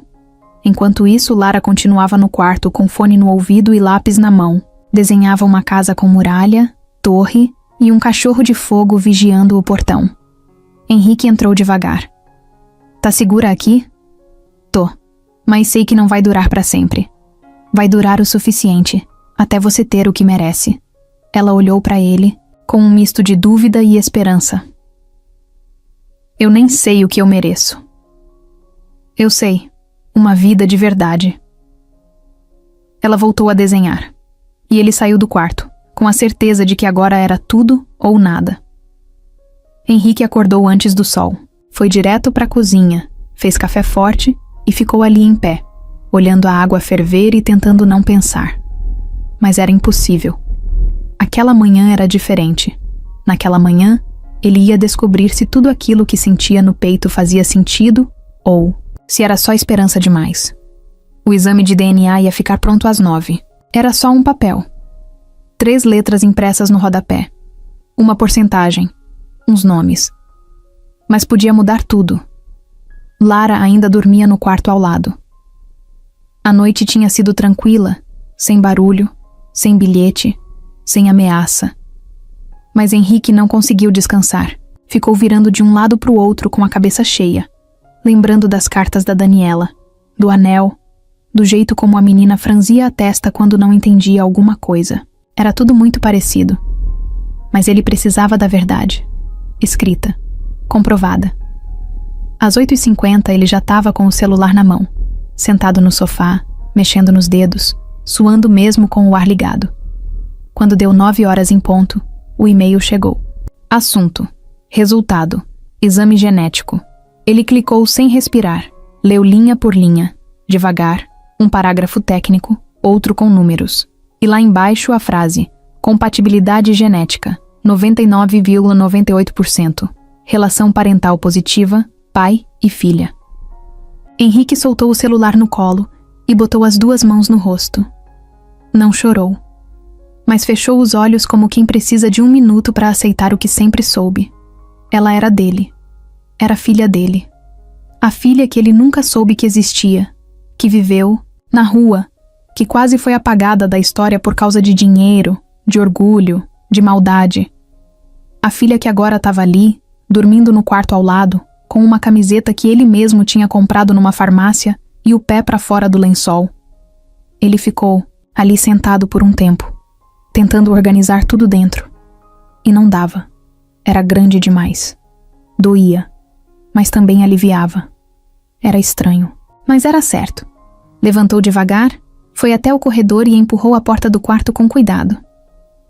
Enquanto isso, Lara continuava no quarto com fone no ouvido e lápis na mão. Desenhava uma casa com muralha, torre e um cachorro de fogo vigiando o portão. Henrique entrou devagar. Tá segura aqui? Tô, mas sei que não vai durar pra sempre. Vai durar o suficiente, até você ter o que merece. Ela olhou pra ele, com um misto de dúvida e esperança. Eu nem sei o que eu mereço. Eu sei, uma vida de verdade. Ela voltou a desenhar, e ele saiu do quarto, com a certeza de que agora era tudo ou nada. Henrique acordou antes do sol, foi direto pra cozinha, fez café forte e ficou ali em pé, olhando a água ferver e tentando não pensar. Mas era impossível. Aquela manhã era diferente. Naquela manhã, ele ia descobrir se tudo aquilo que sentia no peito fazia sentido ou se era só esperança demais. O exame de DNA ia ficar pronto às 9. Era só um papel. 3 letras impressas no rodapé. Uma porcentagem. Uns nomes. Mas podia mudar tudo. Lara ainda dormia no quarto ao lado. A noite tinha sido tranquila, sem barulho, sem bilhete, sem ameaça. Mas Henrique não conseguiu descansar. Ficou virando de um lado para o outro com a cabeça cheia, lembrando das cartas da Daniela, do anel, do jeito como a menina franzia a testa quando não entendia alguma coisa. Era tudo muito parecido. Mas ele precisava da verdade. Escrita. Comprovada. Às 8h50 ele já estava com o celular na mão, sentado no sofá, mexendo nos dedos, suando mesmo com o ar ligado. Quando deu 9 horas em ponto, o e-mail chegou. Assunto. Resultado. Exame genético. Ele clicou sem respirar, leu linha por linha, devagar, um parágrafo técnico, outro com números. E lá embaixo a frase: compatibilidade genética, 99,98%. Relação parental positiva, pai e filha. Henrique soltou o celular no colo e botou as 2 mãos no rosto. Não chorou, mas fechou os olhos como quem precisa de 1 minuto para aceitar o que sempre soube. Ela era dele. Era filha dele. A filha que ele nunca soube que existia, que viveu na rua, que quase foi apagada da história por causa de dinheiro, de orgulho, de maldade. A filha que agora estava ali, dormindo no quarto ao lado, com uma camiseta que ele mesmo tinha comprado numa farmácia e o pé para fora do lençol. Ele ficou ali sentado por um tempo, tentando organizar tudo dentro. E não dava. Era grande demais. Doía, mas também aliviava. Era estranho, mas era certo. Levantou devagar, foi até o corredor e empurrou a porta do quarto com cuidado.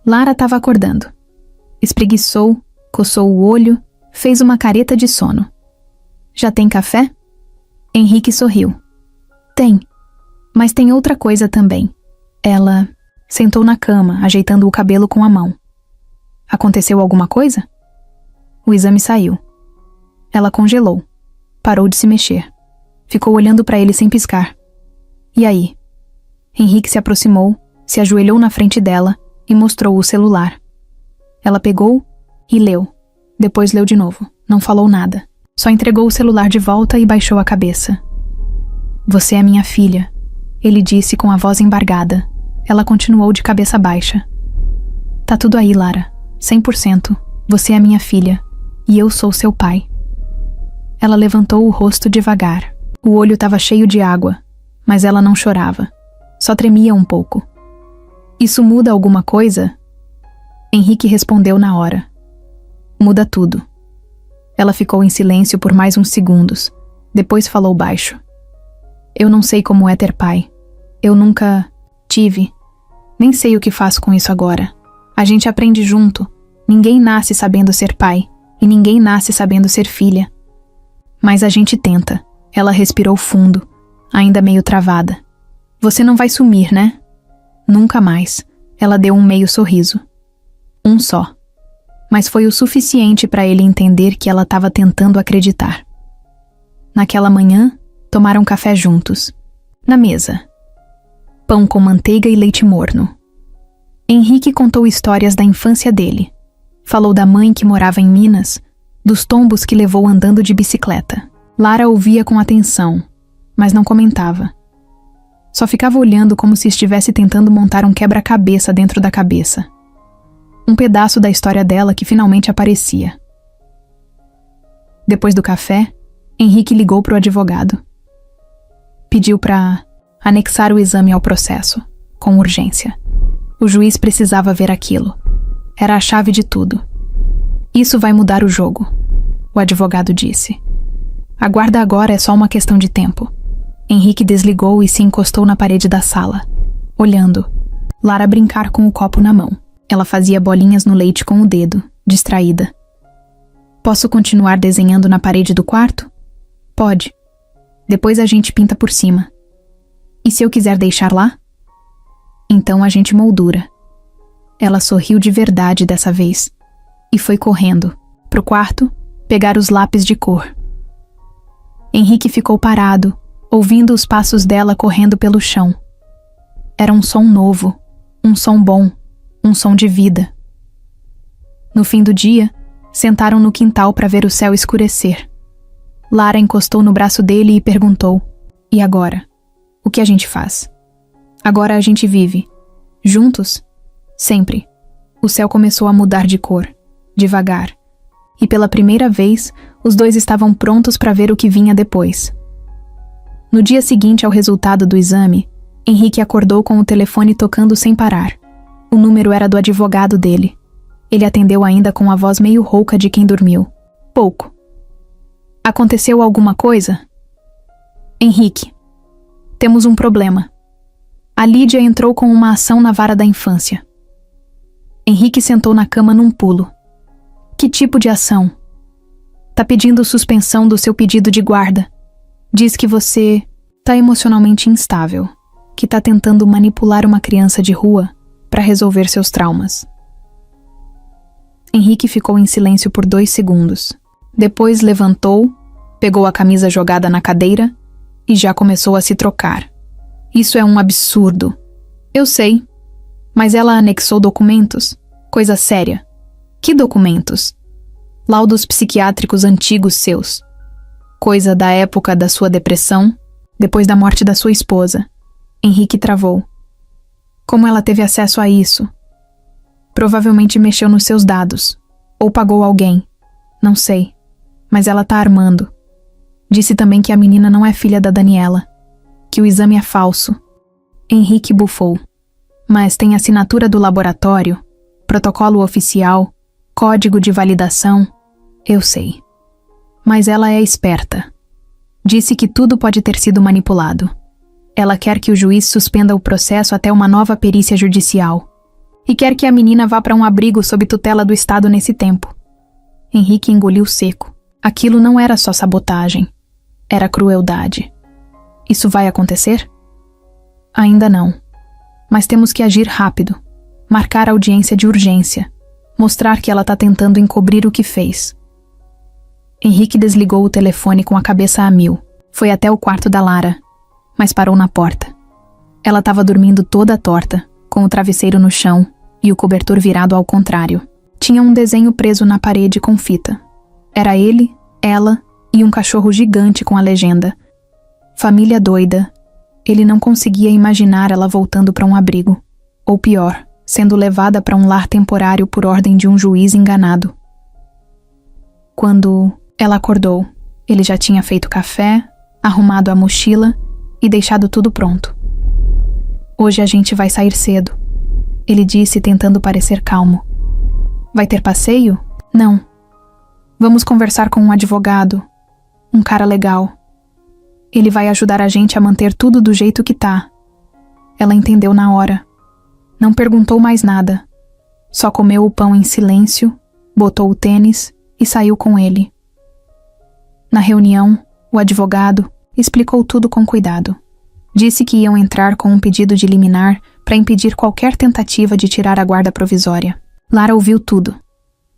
Lara estava acordando. Espreguiçou, coçou o olho, fez uma careta de sono. Já tem café? Henrique sorriu. Tem, mas tem outra coisa também. Ela sentou na cama, ajeitando o cabelo com a mão. Aconteceu alguma coisa? O exame saiu. Ela congelou. Parou de se mexer. Ficou olhando para ele sem piscar. E aí? Henrique se aproximou, se ajoelhou na frente dela e mostrou o celular. Ela pegou e leu. Depois leu de novo. Não falou nada. Só entregou o celular de volta e baixou a cabeça. Você é minha filha, ele disse com a voz embargada. Ela continuou de cabeça baixa. Tá tudo aí, Lara. 100%. Você é minha filha. E eu sou seu pai. Ela levantou o rosto devagar. O olho estava cheio de água, mas ela não chorava. Só tremia um pouco. Isso muda alguma coisa? Henrique respondeu na hora. Muda tudo. Ela ficou em silêncio por mais uns segundos. Depois falou baixo. Eu não sei como é ter pai. Eu nunca tive. Nem sei o que faço com isso agora. A gente aprende junto. Ninguém nasce sabendo ser pai. E ninguém nasce sabendo ser filha. Mas a gente tenta. Ela respirou fundo, ainda meio travada. Você não vai sumir, né? Nunca mais. Ela deu um meio sorriso. Um só. Mas foi o suficiente para ele entender que ela estava tentando acreditar. Naquela manhã, tomaram café juntos. Na mesa. Pão com manteiga e leite morno. Henrique contou histórias da infância dele. Falou da mãe que morava em Minas, dos tombos que levou andando de bicicleta. Lara ouvia com atenção, mas não comentava. Só ficava olhando como se estivesse tentando montar um quebra-cabeça dentro da cabeça. Um pedaço da história dela que finalmente aparecia. Depois do café, Henrique ligou para o advogado. Pediu para anexar o exame ao processo, com urgência. O juiz precisava ver aquilo. Era a chave de tudo. Isso vai mudar o jogo, o advogado disse. A guarda agora é só uma questão de tempo. Henrique desligou e se encostou na parede da sala, olhando. Lara brincar com o copo na mão. Ela fazia bolinhas no leite com o dedo, distraída. Posso continuar desenhando na parede do quarto? Pode. Depois a gente pinta por cima. E se eu quiser deixar lá? Então a gente moldura. Ela sorriu de verdade dessa vez. E foi correndo, pro quarto, pegar os lápis de cor. Henrique ficou parado, ouvindo os passos dela correndo pelo chão. Era um som novo, um som bom, um som de vida. No fim do dia, sentaram no quintal para ver o céu escurecer. Lara encostou no braço dele e perguntou: E agora? O que a gente faz? Agora a gente vive. Juntos? Sempre. O céu começou a mudar de cor, devagar. E pela primeira vez, os dois estavam prontos para ver o que vinha depois. No dia seguinte ao resultado do exame, Henrique acordou com o telefone tocando sem parar. O número era do advogado dele. Ele atendeu ainda com a voz meio rouca de quem dormiu. Pouco. Aconteceu alguma coisa? Henrique, temos um problema. A Lídia entrou com uma ação na vara da infância. Henrique sentou na cama num pulo. Que tipo de ação? Tá pedindo suspensão do seu pedido de guarda. Diz que você tá emocionalmente instável, que tá tentando manipular uma criança de rua para resolver seus traumas. Henrique ficou em silêncio por 2 segundos. Depois levantou, pegou a camisa jogada na cadeira e já começou a se trocar. Isso é um absurdo. Eu sei, mas ela anexou documentos. Coisa séria. Que documentos? Laudos psiquiátricos antigos seus. Coisa da época da sua depressão, depois da morte da sua esposa. Henrique travou. Como ela teve acesso a isso? Provavelmente mexeu nos seus dados. Ou pagou alguém. Não sei. Mas ela tá armando. Disse também que a menina não é filha da Daniela. Que o exame é falso. Henrique bufou. Mas tem assinatura do laboratório, protocolo oficial, código de validação. Eu sei. Mas ela é esperta. Disse que tudo pode ter sido manipulado. Ela quer que o juiz suspenda o processo até uma nova perícia judicial. E quer que a menina vá para um abrigo sob tutela do Estado nesse tempo. Henrique engoliu seco. Aquilo não era só sabotagem. Era crueldade. Isso vai acontecer? Ainda não. Mas temos que agir rápido. Marcar audiência de urgência. Mostrar que ela está tentando encobrir o que fez. Henrique desligou o telefone com a cabeça a mil. Foi até o quarto da Lara, mas parou na porta. Ela estava dormindo toda torta, com o travesseiro no chão e o cobertor virado ao contrário. Tinha um desenho preso na parede com fita. Era ele, ela e um cachorro gigante com a legenda: família doida. Ele não conseguia imaginar ela voltando para um abrigo. Ou pior, sendo levada para um lar temporário por ordem de um juiz enganado. Quando ela acordou, ele já tinha feito café, arrumado a mochila e deixado tudo pronto. Hoje a gente vai sair cedo, ele disse tentando parecer calmo. Vai ter passeio? Não. Vamos conversar com um advogado, um cara legal. Ele vai ajudar a gente a manter tudo do jeito que tá. Ela entendeu na hora. Não perguntou mais nada. Só comeu o pão em silêncio, botou o tênis e saiu com ele. Na reunião, o advogado explicou tudo com cuidado. Disse que iam entrar com um pedido de liminar para impedir qualquer tentativa de tirar a guarda provisória. Lara ouviu tudo.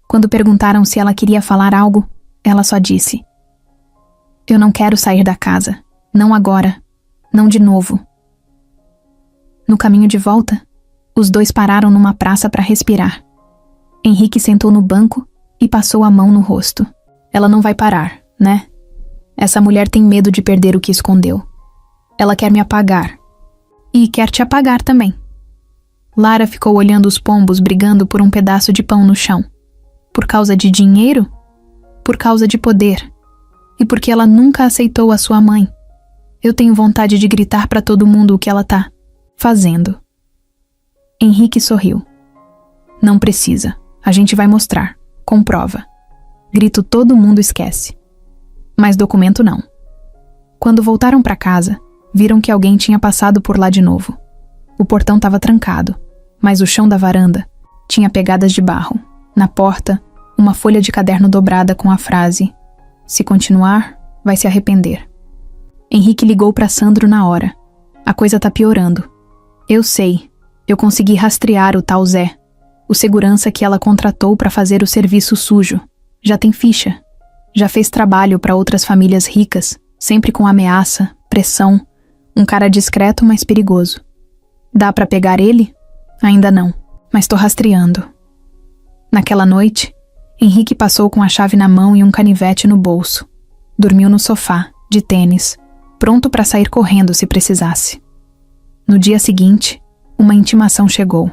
Quando perguntaram se ela queria falar algo, ela só disse: eu não quero sair da casa. Não agora. Não de novo. No caminho de volta, os dois pararam numa praça para respirar. Henrique sentou no banco e passou a mão no rosto. Ela não vai parar, né? Essa mulher tem medo de perder o que escondeu. Ela quer me apagar. E quer te apagar também. Lara ficou olhando os pombos brigando por um pedaço de pão no chão. Por causa de dinheiro? Por causa de poder. E porque ela nunca aceitou a sua mãe. Eu tenho vontade de gritar para todo mundo o que ela tá fazendo. Henrique sorriu. Não precisa. A gente vai mostrar. Comprova. Grito todo mundo esquece. Mas documento não. Quando voltaram para casa, viram que alguém tinha passado por lá de novo. O portão estava trancado, mas o chão da varanda tinha pegadas de barro. Na porta, uma folha de caderno dobrada com a frase: se continuar, vai se arrepender. Henrique ligou para Sandro na hora. A coisa tá piorando. Eu sei. Eu consegui rastrear o tal Zé, o segurança que ela contratou para fazer o serviço sujo. Já tem ficha. Já fez trabalho para outras famílias ricas, sempre com ameaça, pressão. Um cara discreto, mas perigoso. Dá para pegar ele? Ainda não, mas tô rastreando. Naquela noite, Henrique passou com a chave na mão e um canivete no bolso. Dormiu no sofá, de tênis, pronto para sair correndo se precisasse. No dia seguinte, uma intimação chegou.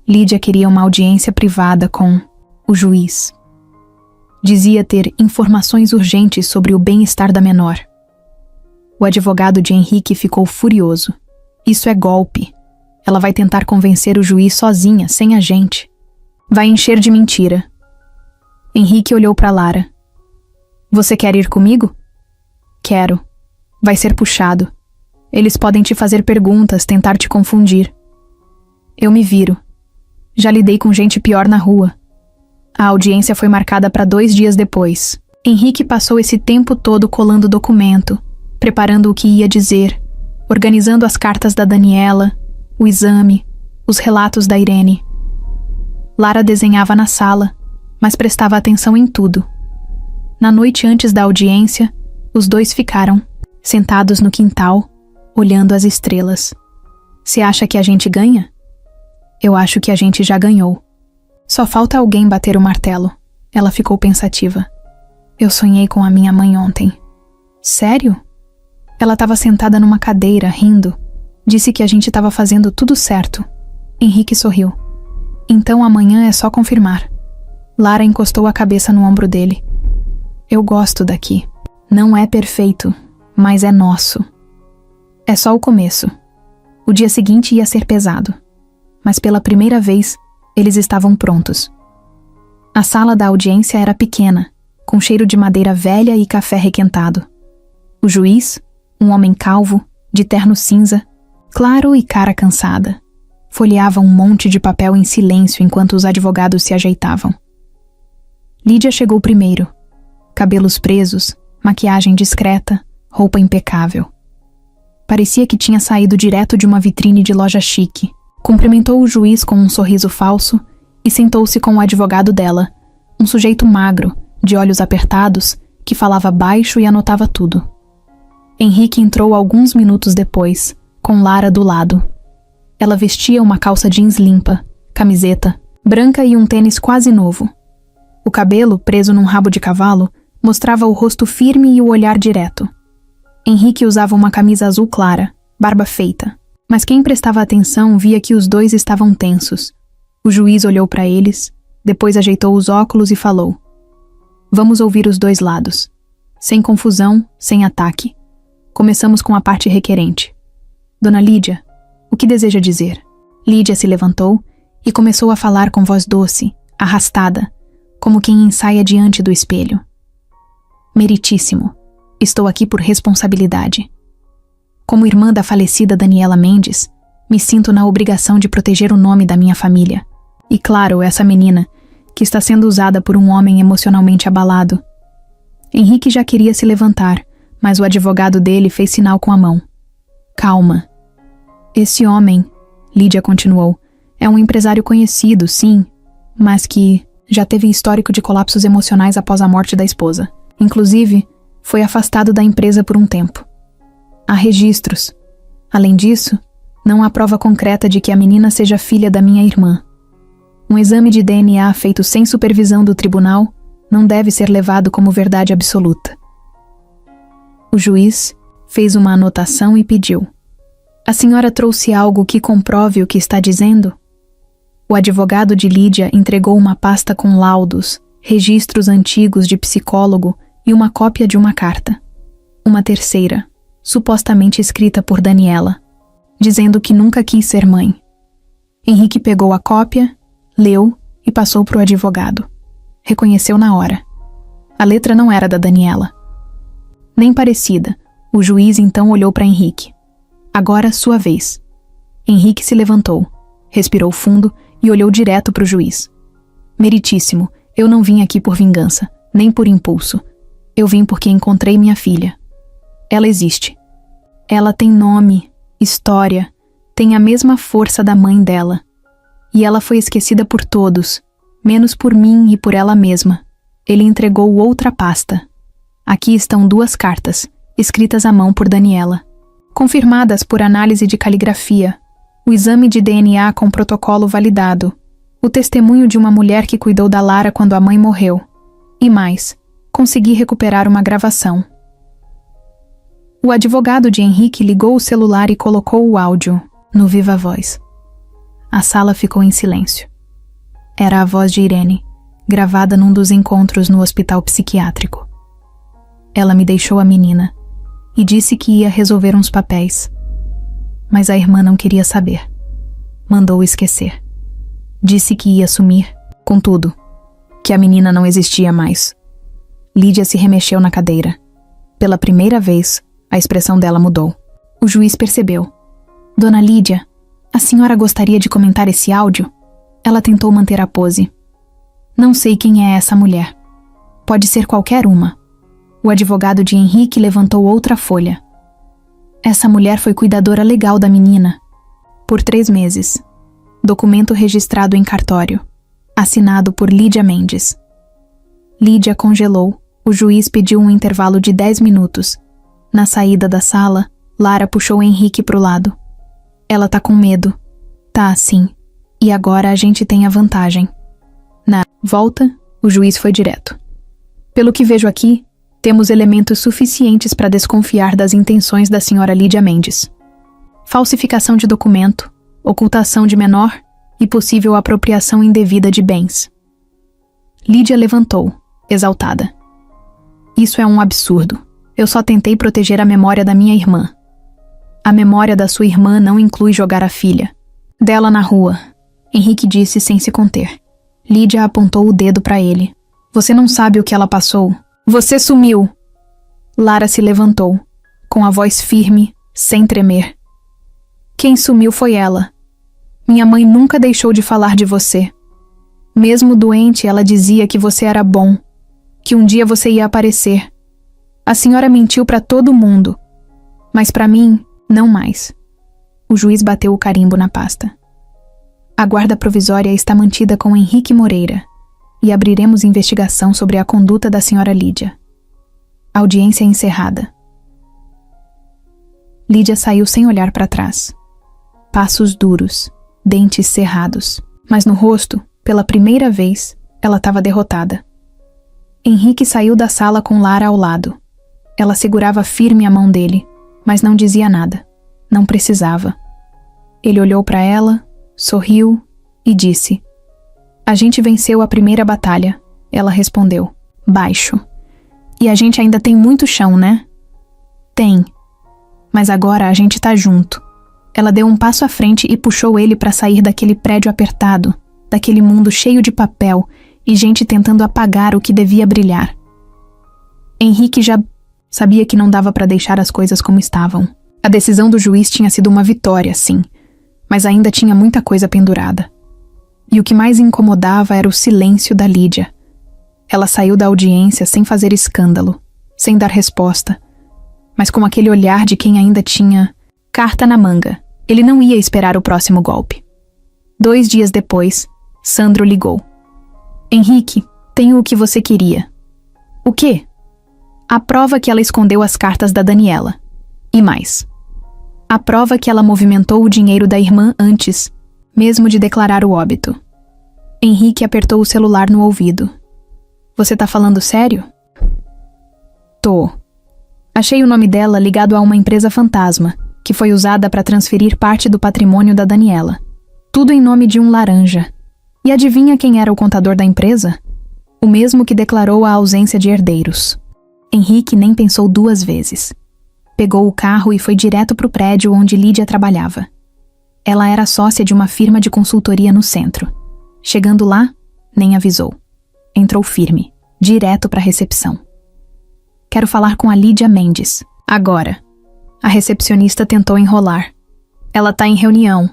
Lídia queria uma audiência privada com o juiz. Dizia ter informações urgentes sobre o bem-estar da menor. O advogado de Henrique ficou furioso. Isso é golpe. Ela vai tentar convencer o juiz sozinha, sem a gente. Vai encher de mentira. Henrique olhou para Lara. Você quer ir comigo? Quero. Vai ser puxado. Eles podem te fazer perguntas, tentar te confundir. Eu me viro. Já lidei com gente pior na rua. A audiência foi marcada para 2 dias depois. Henrique passou esse tempo todo colando documento, preparando o que ia dizer, organizando as cartas da Daniela, o exame, os relatos da Irene. Lara desenhava na sala, mas prestava atenção em tudo. Na noite antes da audiência, os dois ficaram, sentados no quintal, olhando as estrelas. Você acha que a gente ganha? Eu acho que a gente já ganhou. Só falta alguém bater o martelo. Ela ficou pensativa. Eu sonhei com a minha mãe ontem. Sério? Ela estava sentada numa cadeira, rindo. Disse que a gente estava fazendo tudo certo. Henrique sorriu. Então amanhã é só confirmar. Lara encostou a cabeça no ombro dele. Eu gosto daqui. Não é perfeito, mas é nosso. É só o começo. O dia seguinte ia ser pesado. mas pela primeira vez, eles estavam prontos. A sala da audiência era pequena, com cheiro de madeira velha e café requentado. O juiz, um homem calvo, de terno cinza, claro e cara cansada, folheava um monte de papel em silêncio enquanto os advogados se ajeitavam. Lídia chegou primeiro. Cabelos presos, maquiagem discreta, roupa impecável. Parecia que tinha saído direto de uma vitrine de loja chique. Cumprimentou o juiz com um sorriso falso e sentou-se com o advogado dela, um sujeito magro, de olhos apertados, que falava baixo e anotava tudo. Henrique entrou alguns minutos depois, com Lara do lado. Ela vestia uma calça jeans limpa, camiseta, branca e um tênis quase novo. O cabelo, preso num rabo de cavalo, mostrava o rosto firme e o olhar direto. Henrique usava uma camisa azul clara, barba feita, mas quem prestava atenção via que os dois estavam tensos. O juiz olhou para eles, depois ajeitou os óculos e falou: "Vamos ouvir os dois lados. Sem confusão, sem ataque. Começamos com a parte requerente. Dona Lídia, o que deseja dizer?" Lídia se levantou e começou a falar com voz doce, arrastada, como quem ensaia diante do espelho. "Meritíssimo, estou aqui por responsabilidade. Como irmã da falecida Daniela Mendes, me sinto na obrigação de proteger o nome da minha família. E claro, essa menina, que está sendo usada por um homem emocionalmente abalado." Henrique já queria se levantar, mas o advogado dele fez sinal com a mão. "Calma. Esse homem", Lídia continuou, "é um empresário conhecido, sim, mas que já teve histórico de colapsos emocionais após a morte da esposa. Inclusive, foi afastado da empresa por um tempo. Há registros. Além disso, não há prova concreta de que a menina seja filha da minha irmã. Um exame de DNA feito sem supervisão do tribunal não deve ser levado como verdade absoluta." O juiz fez uma anotação e pediu: "A senhora trouxe algo que comprove o que está dizendo?" O advogado de Lídia entregou uma pasta com laudos, registros antigos de psicólogo e uma cópia de uma carta. Uma terceira, supostamente escrita por Daniela, dizendo que nunca quis ser mãe. Henrique pegou a cópia, leu e passou para o advogado. Reconheceu na hora. A letra não era da Daniela. Nem parecida. O juiz então olhou para Henrique. "Agora sua vez." Henrique se levantou, respirou fundo e olhou direto para o juiz. "Meritíssimo, eu não vim aqui por vingança, nem por impulso. Eu vim porque encontrei minha filha. Ela existe. Ela tem nome, história, tem a mesma força da mãe dela. E ela foi esquecida por todos, menos por mim e por ela mesma." Ele entregou outra pasta. "Aqui estão 2 cartas, escritas à mão por Daniela, confirmadas por análise de caligrafia, o exame de DNA com protocolo validado, o testemunho de uma mulher que cuidou da Lara quando a mãe morreu. E mais, consegui recuperar uma gravação." O advogado de Henrique ligou o celular e colocou o áudio no viva voz. A sala ficou em silêncio. Era a voz de Irene, gravada num dos encontros no hospital psiquiátrico. Ela me deixou a menina e disse que ia resolver uns papéis. Mas a irmã não queria saber. Mandou esquecer. Disse que ia sumir, contudo, que a menina não existia mais. Lídia se remexeu na cadeira. Pela primeira vez, a expressão dela mudou. O juiz percebeu. "Dona Lídia, a senhora gostaria de comentar esse áudio?" Ela tentou manter a pose. "Não sei quem é essa mulher. Pode ser qualquer uma." O advogado de Henrique levantou outra folha. "Essa mulher foi cuidadora legal da menina. Por 3 meses. Documento registrado em cartório. Assinado por Lídia Mendes." Lídia congelou. O juiz pediu um intervalo de 10 minutos. Na saída da sala, Lara puxou Henrique pro lado. "Ela tá com medo." "Tá, sim. E agora a gente tem a vantagem." Na volta, o juiz foi direto. "Pelo que vejo aqui, temos elementos suficientes para desconfiar das intenções da senhora Lídia Mendes. Falsificação de documento, ocultação de menor e possível apropriação indevida de bens." Lídia levantou, exaltada. "Isso é um absurdo. Eu só tentei proteger a memória da minha irmã. A memória da sua irmã não inclui jogar a filha dela na rua, Henrique disse sem se conter. Lídia apontou o dedo para ele. Você não sabe o que ela passou. Você sumiu! Lara se levantou, com a voz firme, sem tremer. Quem sumiu foi ela. Minha mãe nunca deixou de falar de você. Mesmo doente, ela dizia que você era bom, que um dia você ia aparecer. A senhora mentiu para todo mundo, mas para mim, não mais. O juiz bateu o carimbo na pasta. A guarda provisória está mantida com Henrique Moreira e abriremos investigação sobre a conduta da senhora Lídia. Audiência encerrada. Lídia saiu sem olhar para trás. Passos duros, dentes cerrados, mas no rosto, pela primeira vez, ela estava derrotada. Henrique saiu da sala com Lara ao lado. Ela segurava firme a mão dele, mas não dizia nada. Não precisava. Ele olhou para ela, sorriu e disse: A gente venceu a primeira batalha. Ela respondeu, baixo. E a gente ainda tem muito chão, né? Tem. Mas agora a gente tá junto. Ela deu um passo à frente e puxou ele para sair daquele prédio apertado, daquele mundo cheio de papel e gente tentando apagar o que devia brilhar. Henrique já sabia que não dava para deixar as coisas como estavam. A decisão do juiz tinha sido uma vitória, sim, mas ainda tinha muita coisa pendurada. E o que mais incomodava era o silêncio da Lídia. Ela saiu da audiência sem fazer escândalo, sem dar resposta, mas com aquele olhar de quem ainda tinha carta na manga. Ele não ia esperar o próximo golpe. 2 dias depois, Sandro ligou. Henrique, tenho o que você queria. O quê? A prova que ela escondeu as cartas da Daniela. E mais. A prova que ela movimentou o dinheiro da irmã antes, mesmo de declarar o óbito. Henrique apertou o celular no ouvido. Você tá falando sério? Tô. Achei o nome dela ligado a uma empresa fantasma, que foi usada para transferir parte do patrimônio da Daniela. Tudo em nome de um laranja. E adivinha quem era o contador da empresa? O mesmo que declarou a ausência de herdeiros. Henrique nem pensou 2 vezes. Pegou o carro e foi direto para o prédio onde Lídia trabalhava. Ela era sócia de uma firma de consultoria no centro. Chegando lá, nem avisou. Entrou firme, direto para a recepção. Quero falar com a Lídia Mendes, agora. A recepcionista tentou enrolar. Ela tá em reunião.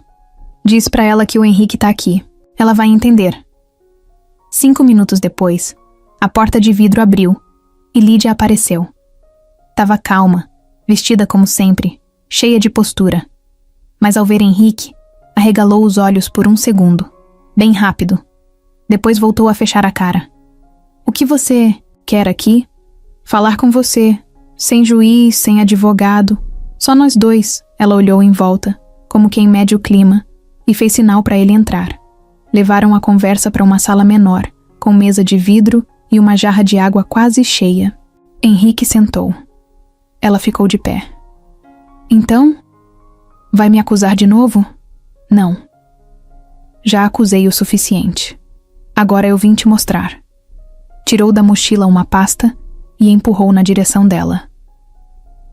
Diz pra ela que o Henrique tá aqui. Ela vai entender. 5 minutos depois, a porta de vidro abriu e Lídia apareceu. Tava calma, vestida como sempre, cheia de postura. Mas ao ver Henrique, arregalou os olhos por 1 segundo, bem rápido. Depois voltou a fechar a cara. O que você quer aqui? Falar com você, sem juiz, sem advogado. Só nós 2, ela olhou em volta, como quem mede o clima, e fez sinal para ele entrar. Levaram a conversa para uma sala menor, com mesa de vidro e uma jarra de água quase cheia. Henrique sentou. Ela ficou de pé. Então? Vai me acusar de novo? Não. Já acusei o suficiente. Agora eu vim te mostrar. Tirou da mochila uma pasta e empurrou na direção dela.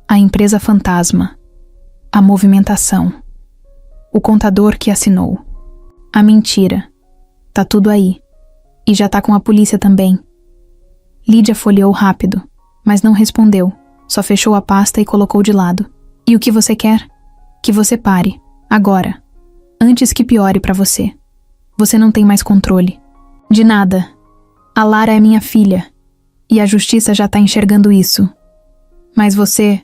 A empresa fantasma. A movimentação. O contador que assinou. A mentira. Tá tudo aí. E já tá com a polícia também. Lídia folheou rápido, mas não respondeu. Só fechou a pasta e colocou de lado. E o que você quer? Que você pare. Agora. Antes que piore pra você. Você não tem mais controle. De nada. A Lara é minha filha. E a justiça já tá enxergando isso. Mas você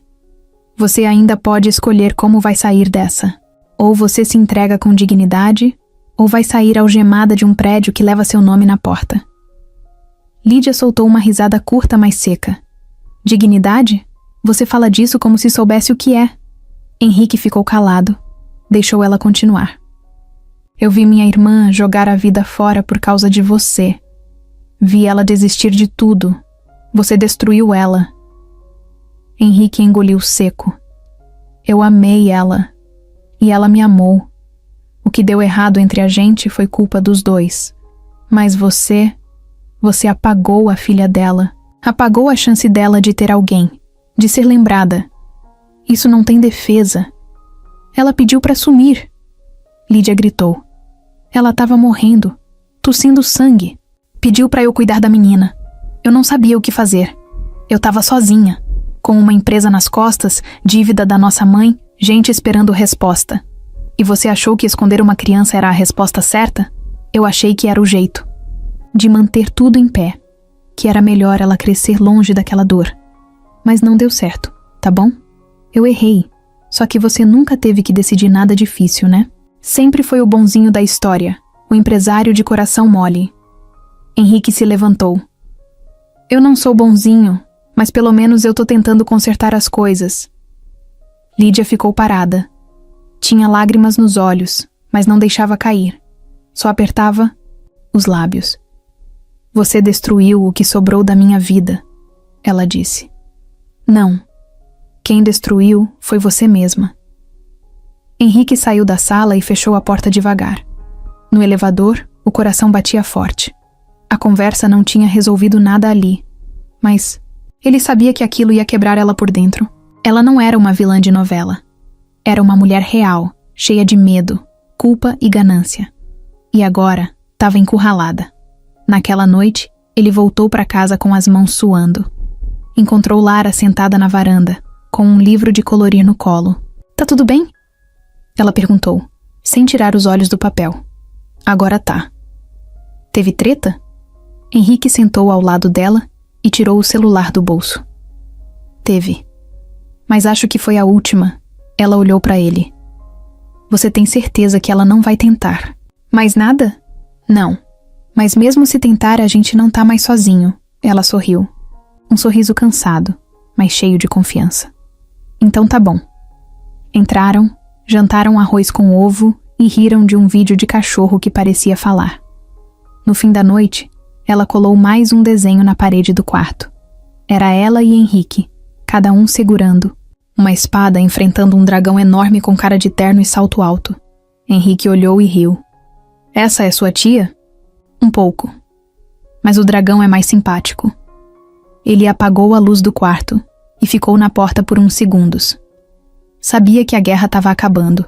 ainda pode escolher como vai sair dessa. Ou você se entrega com dignidade, ou vai sair algemada de um prédio que leva seu nome na porta. Lídia soltou uma risada curta, mas seca. Dignidade? Você fala disso como se soubesse o que é. Henrique ficou calado. Deixou ela continuar. Eu vi minha irmã jogar a vida fora por causa de você. Vi ela desistir de tudo. Você destruiu ela. Henrique engoliu seco. Eu amei ela. E ela me amou. O que deu errado entre a gente foi culpa dos 2. Mas você apagou a filha dela. Apagou a chance dela de ter alguém. De ser lembrada. Isso não tem defesa. Ela pediu para sumir. Lídia gritou. Ela estava morrendo, tossindo sangue. Pediu para eu cuidar da menina. Eu não sabia o que fazer. Eu estava sozinha, com uma empresa nas costas, dívida da nossa mãe, gente esperando resposta. E você achou que esconder uma criança era a resposta certa? Eu achei que era o jeito. De manter tudo em pé. Que era melhor ela crescer longe daquela dor. Mas não deu certo, tá bom? Eu errei. Só que você nunca teve que decidir nada difícil, né? Sempre foi o bonzinho da história, o empresário de coração mole. Henrique se levantou. Eu não sou bonzinho, mas pelo menos eu tô tentando consertar as coisas. Lídia ficou parada. Tinha lágrimas nos olhos, mas não deixava cair. Só apertava os lábios. Você destruiu o que sobrou da minha vida, ela disse. Não. Quem destruiu foi você mesma. Henrique saiu da sala e fechou a porta devagar. No elevador, o coração batia forte. A conversa não tinha resolvido nada ali, mas ele sabia que aquilo ia quebrar ela por dentro. Ela não era uma vilã de novela. Era uma mulher real, cheia de medo, culpa e ganância. E agora, estava encurralada. Naquela noite, ele voltou para casa com as mãos suando. Encontrou Lara sentada na varanda, com um livro de colorir no colo. Tá tudo bem? Ela perguntou, sem tirar os olhos do papel. Agora tá. Teve treta? Henrique sentou ao lado dela e tirou o celular do bolso. Teve. Mas acho que foi a última. Ela olhou para ele. Você tem certeza que ela não vai tentar? Mais nada? Não. Mas mesmo se tentar, a gente não tá mais sozinho. Ela sorriu. Um sorriso cansado, mas cheio de confiança. Então tá bom. Entraram, jantaram arroz com ovo e riram de um vídeo de cachorro que parecia falar. No fim da noite, ela colou mais um desenho na parede do quarto. Era ela e Henrique, cada um segurando uma espada enfrentando um dragão enorme com cara de terno e salto alto. Henrique olhou e riu. Essa é sua tia? Um pouco. Mas o dragão é mais simpático. Ele apagou a luz do quarto e ficou na porta por uns segundos. Sabia que a guerra estava acabando,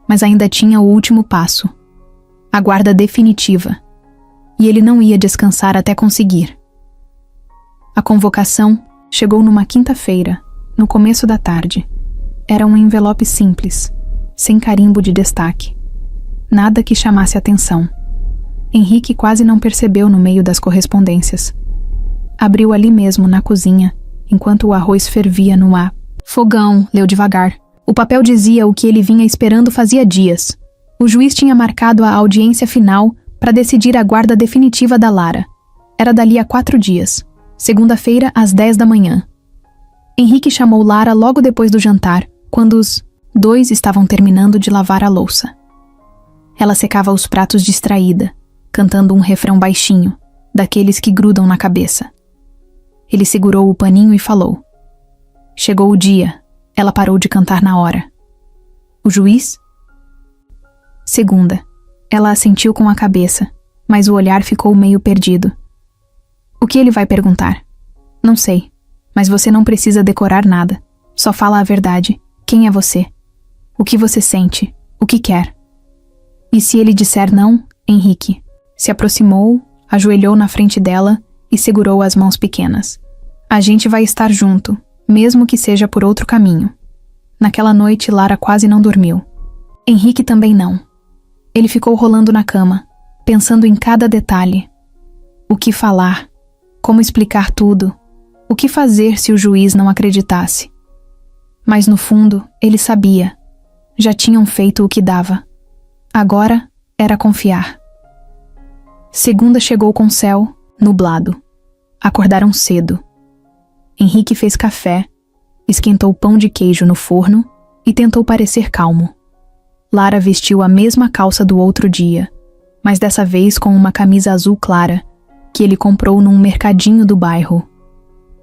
mas ainda tinha o último passo. A guarda definitiva. E ele não ia descansar até conseguir. A convocação chegou numa quinta-feira, no começo da tarde. Era um envelope simples, sem carimbo de destaque. Nada que chamasse atenção. Henrique quase não percebeu no meio das correspondências. Abriu ali mesmo, na cozinha, enquanto o arroz fervia no ar. Fogão, leu devagar. O papel dizia o que ele vinha esperando fazia dias. O juiz tinha marcado a audiência final para decidir a guarda definitiva da Lara. Era dali a 4 dias. Segunda-feira, às 10 da manhã. Henrique chamou Lara logo depois do jantar, quando os dois estavam terminando de lavar a louça. Ela secava os pratos distraída, cantando um refrão baixinho, daqueles que grudam na cabeça. Ele segurou o paninho e falou. Chegou o dia. Ela parou de cantar na hora. O juiz? Segunda. Ela assentiu com a cabeça, mas o olhar ficou meio perdido. O que ele vai perguntar? Não sei, mas você não precisa decorar nada. Só fala a verdade. Quem é você? O que você sente? O que quer? E se ele disser não, Henrique se aproximou, ajoelhou na frente dela e segurou as mãos pequenas. A gente vai estar junto, mesmo que seja por outro caminho. Naquela noite, Lara quase não dormiu. Henrique também não. Ele ficou rolando na cama, pensando em cada detalhe. O que falar? Como explicar tudo? O que fazer se o juiz não acreditasse? Mas no fundo, ele sabia. Já tinham feito o que dava. Agora era confiar. Segunda chegou com céu nublado. Acordaram cedo. Henrique fez café, esquentou pão de queijo no forno e tentou parecer calmo. Lara vestiu a mesma calça do outro dia, mas dessa vez com uma camisa azul clara, que ele comprou num mercadinho do bairro.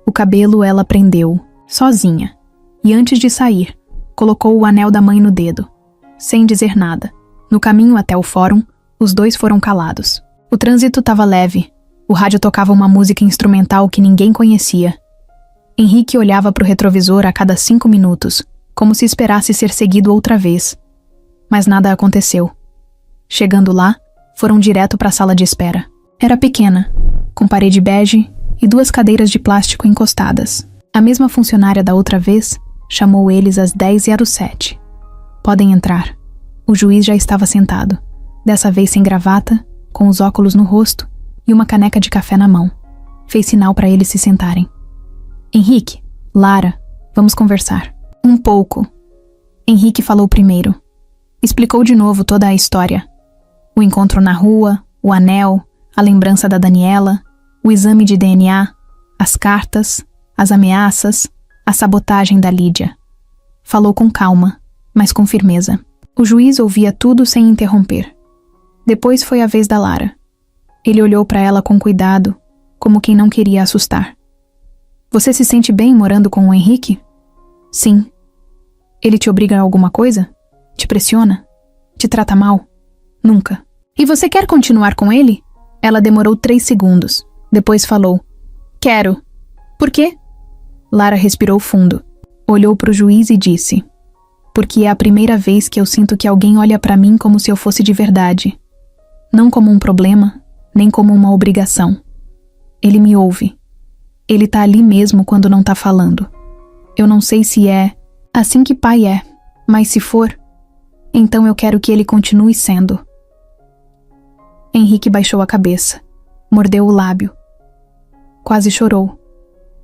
O cabelo ela prendeu, sozinha, e antes de sair, colocou o anel da mãe no dedo. Sem dizer nada. No caminho até o fórum, os dois foram calados. O trânsito estava leve. O rádio tocava uma música instrumental que ninguém conhecia. Henrique olhava para o retrovisor a cada 5 minutos, como se esperasse ser seguido outra vez. Mas nada aconteceu. Chegando lá, foram direto para a sala de espera. Era pequena, com parede bege e 2 cadeiras de plástico encostadas. A mesma funcionária da outra vez chamou eles às 10h07. Podem entrar. O juiz já estava sentado, dessa vez sem gravata, com os óculos no rosto e uma caneca de café na mão. Fez sinal para eles se sentarem. Henrique, Lara, vamos conversar. Um pouco. Henrique falou primeiro. Explicou de novo toda a história. O encontro na rua, o anel, a lembrança da Daniela, o exame de DNA, as cartas, as ameaças, a sabotagem da Lídia. Falou com calma, mas com firmeza. O juiz ouvia tudo sem interromper. Depois foi a vez da Lara. Ele olhou para ela com cuidado, como quem não queria assustar. Você se sente bem morando com o Henrique? Sim. Ele te obriga a alguma coisa? Te pressiona? Te trata mal? Nunca. E você quer continuar com ele? Ela demorou 3 segundos. Depois falou. Quero. Por quê? Lara respirou fundo. Olhou para o juiz e disse. Porque é a primeira vez que eu sinto que alguém olha para mim como se eu fosse de verdade. Não como um problema, nem como uma obrigação. Ele me ouve. Ele tá ali mesmo quando não tá falando. Eu não sei se é assim que pai é, mas se for, então eu quero que ele continue sendo. Henrique baixou a cabeça, mordeu o lábio. Quase chorou,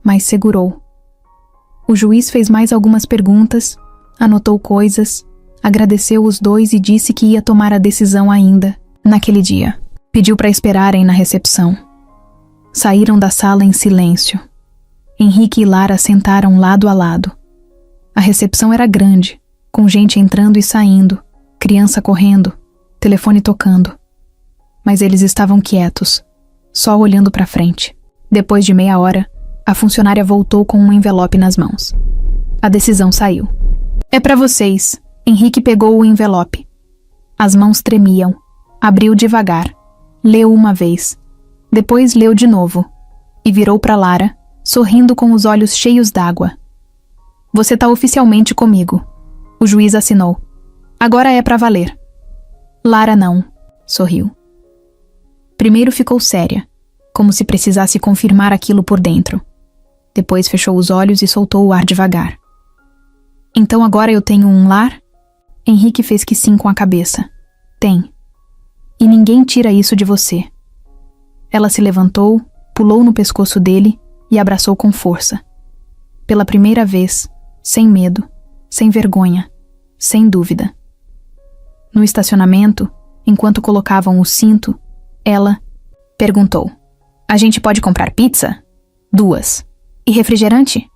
mas segurou. O juiz fez mais algumas perguntas, anotou coisas, agradeceu os dois e disse que ia tomar a decisão ainda, naquele dia. Pediu para esperarem na recepção. Saíram da sala em silêncio. Henrique e Lara sentaram lado a lado. A recepção era grande, com gente entrando e saindo, criança correndo, telefone tocando. Mas eles estavam quietos, só olhando para frente. Depois de meia hora, a funcionária voltou com um envelope nas mãos. A decisão saiu. É para vocês. Henrique pegou o envelope. As mãos tremiam. Abriu devagar. Leu uma vez. Depois leu de novo. E virou para Lara, sorrindo com os olhos cheios d'água. Você tá oficialmente comigo. O juiz assinou. Agora é para valer. Lara não. Sorriu. Primeiro ficou séria, como se precisasse confirmar aquilo por dentro. Depois fechou os olhos e soltou o ar devagar. Então agora eu tenho um lar? Henrique fez que sim com a cabeça. Tem. E ninguém tira isso de você. Ela se levantou, pulou no pescoço dele e abraçou com força. Pela primeira vez, sem medo, sem vergonha, sem dúvida. No estacionamento, enquanto colocavam o cinto, ela perguntou. A gente pode comprar pizza? 2. E refrigerante?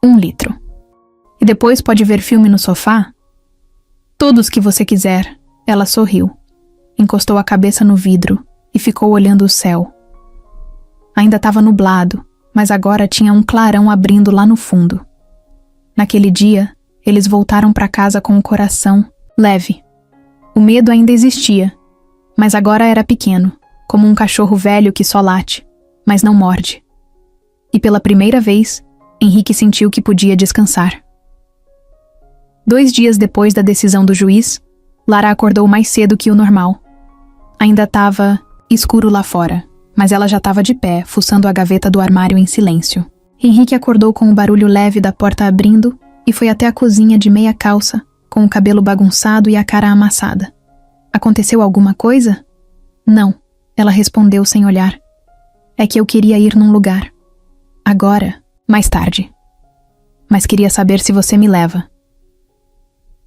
1 litro. E depois pode ver filme no sofá? Todos que você quiser. Ela sorriu. Encostou a cabeça no vidro e ficou olhando o céu. Ainda estava nublado, mas agora tinha um clarão abrindo lá no fundo. Naquele dia, eles voltaram para casa com o coração leve. O medo ainda existia, mas agora era pequeno, como um cachorro velho que só late, mas não morde. E pela primeira vez, Henrique sentiu que podia descansar. 2 dias depois da decisão do juiz, Lara acordou mais cedo que o normal. Ainda estava escuro lá fora, mas ela já estava de pé, fuçando a gaveta do armário em silêncio. Henrique acordou com o barulho leve da porta abrindo e foi até a cozinha de meia calça, com o cabelo bagunçado e a cara amassada. Aconteceu alguma coisa? Não, ela respondeu sem olhar. É que eu queria ir num lugar. Agora, mais tarde. Mas queria saber se você me leva.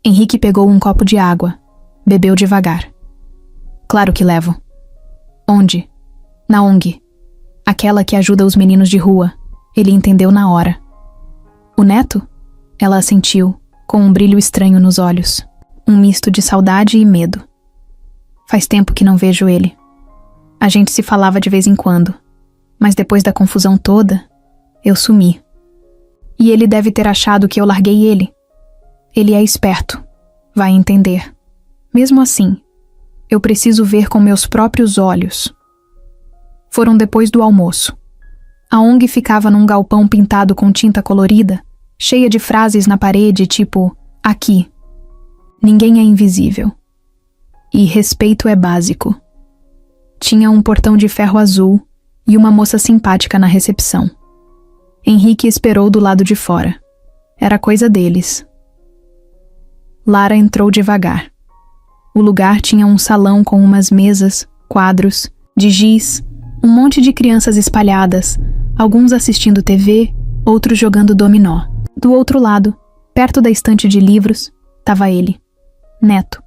Henrique pegou um copo de água, bebeu devagar. Claro que levo. Onde? Na ONG. Aquela que ajuda os meninos de rua. Ele entendeu na hora. O neto? Ela assentiu, com um brilho estranho nos olhos. Um misto de saudade e medo. Faz tempo que não vejo ele. A gente se falava de vez em quando. Mas depois da confusão toda, eu sumi. E ele deve ter achado que eu larguei ele. Ele é esperto. Vai entender. Mesmo assim, eu preciso ver com meus próprios olhos. Foram depois do almoço. A ONG ficava num galpão pintado com tinta colorida, cheia de frases na parede tipo, aqui. Ninguém é invisível. E respeito é básico. Tinha um portão de ferro azul e uma moça simpática na recepção. Henrique esperou do lado de fora. Era coisa deles. Lara entrou devagar. O lugar tinha um salão com umas mesas, quadros, de giz, um monte de crianças espalhadas, alguns assistindo TV, outros jogando dominó. Do outro lado, perto da estante de livros, estava ele, Neto.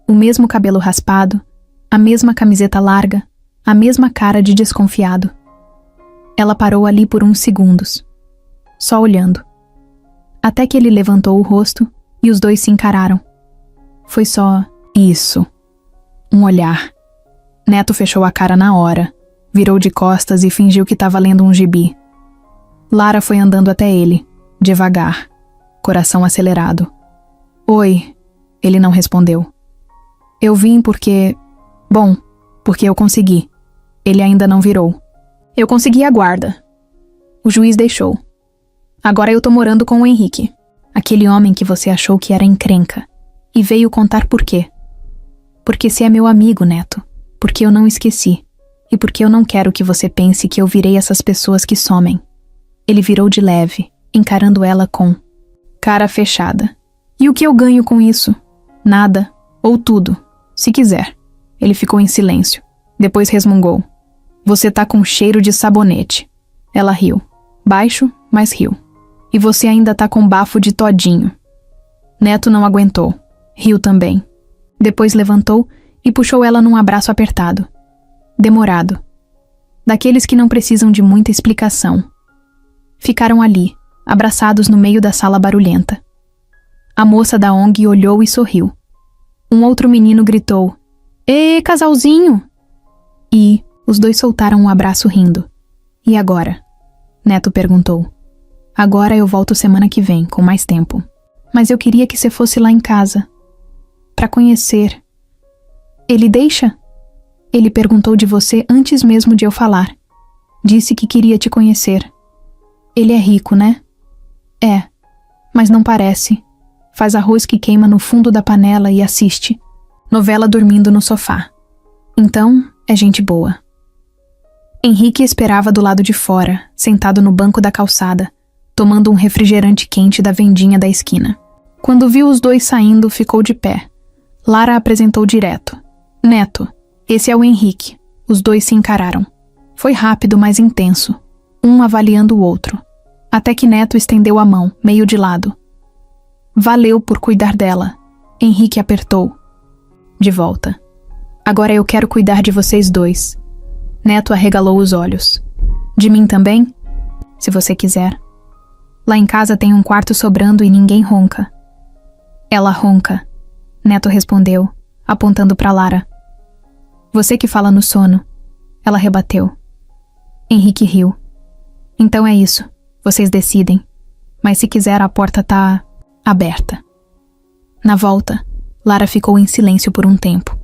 O mesmo cabelo raspado, a mesma camiseta larga, a mesma cara de desconfiado. Ela parou ali por uns segundos, só olhando. Até que ele levantou o rosto e os dois se encararam. Foi só isso. Um olhar. Neto fechou a cara na hora, virou de costas e fingiu que estava lendo um gibi. Lara foi andando até ele, devagar, coração acelerado. Oi, ele não respondeu. Eu vim porque... Bom, porque eu consegui. Ele ainda não virou. Eu consegui a guarda. O juiz deixou. Agora eu tô morando com o Henrique, aquele homem que você achou que era encrenca, e veio contar por quê. Porque você é meu amigo, Neto. Porque eu não esqueci. E porque eu não quero que você pense que eu virei essas pessoas que somem. Ele virou de leve, encarando ela com cara fechada. E o que eu ganho com isso? Nada, ou tudo, se quiser. Ele ficou em silêncio. Depois resmungou. Você tá com cheiro de sabonete. Ela riu. Baixo, mas riu. E você ainda tá com bafo de todinho. Neto não aguentou. Riu também. Depois levantou e puxou ela num abraço apertado. Demorado. Daqueles que não precisam de muita explicação. Ficaram ali, abraçados no meio da sala barulhenta. A moça da ONG olhou e sorriu. Um outro menino gritou: Ê, casalzinho! E os dois soltaram um abraço rindo. E agora? Neto perguntou. Agora eu volto semana que vem, com mais tempo. Mas eu queria que você fosse lá em casa. Pra conhecer. Ele deixa? Ele perguntou de você antes mesmo de eu falar. Disse que queria te conhecer. Ele é rico, né? É, mas não parece. Faz arroz que queima no fundo da panela e assiste. Novela dormindo no sofá. Então, é gente boa. Henrique esperava do lado de fora, sentado no banco da calçada, tomando um refrigerante quente da vendinha da esquina. Quando viu os dois saindo, ficou de pé. Lara apresentou direto. Neto, esse é o Henrique. Os dois se encararam. Foi rápido, mas intenso. Um avaliando o outro. Até que Neto estendeu a mão, meio de lado. Valeu por cuidar dela. Henrique apertou. De volta. Agora eu quero cuidar de vocês dois. Neto arregalou os olhos. De mim também? Se você quiser. Lá em casa tem um quarto sobrando e ninguém ronca. Ela ronca. Neto respondeu, apontando para Lara. Você que fala no sono. Ela rebateu. Henrique riu. Então é isso. Vocês decidem. Mas se quiser, a porta tá aberta. Na volta, Lara ficou em silêncio por um tempo.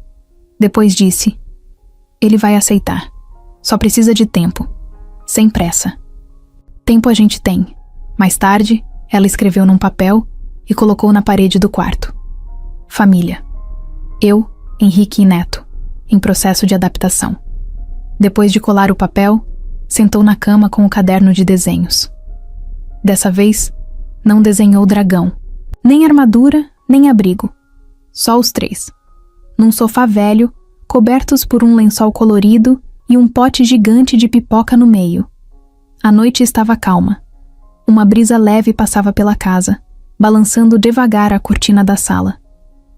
Depois disse: Ele vai aceitar. Só precisa de tempo. Sem pressa. Tempo a gente tem. Mais tarde, ela escreveu num papel e colocou na parede do quarto. Família. Eu, Henrique e Neto, em processo de adaptação. Depois de colar o papel, sentou na cama com o caderno de desenhos. Dessa vez, não desenhou dragão, nem armadura, nem abrigo. Só os três. Num sofá velho, cobertos por um lençol colorido e um pote gigante de pipoca no meio. A noite estava calma. Uma brisa leve passava pela casa, balançando devagar a cortina da sala.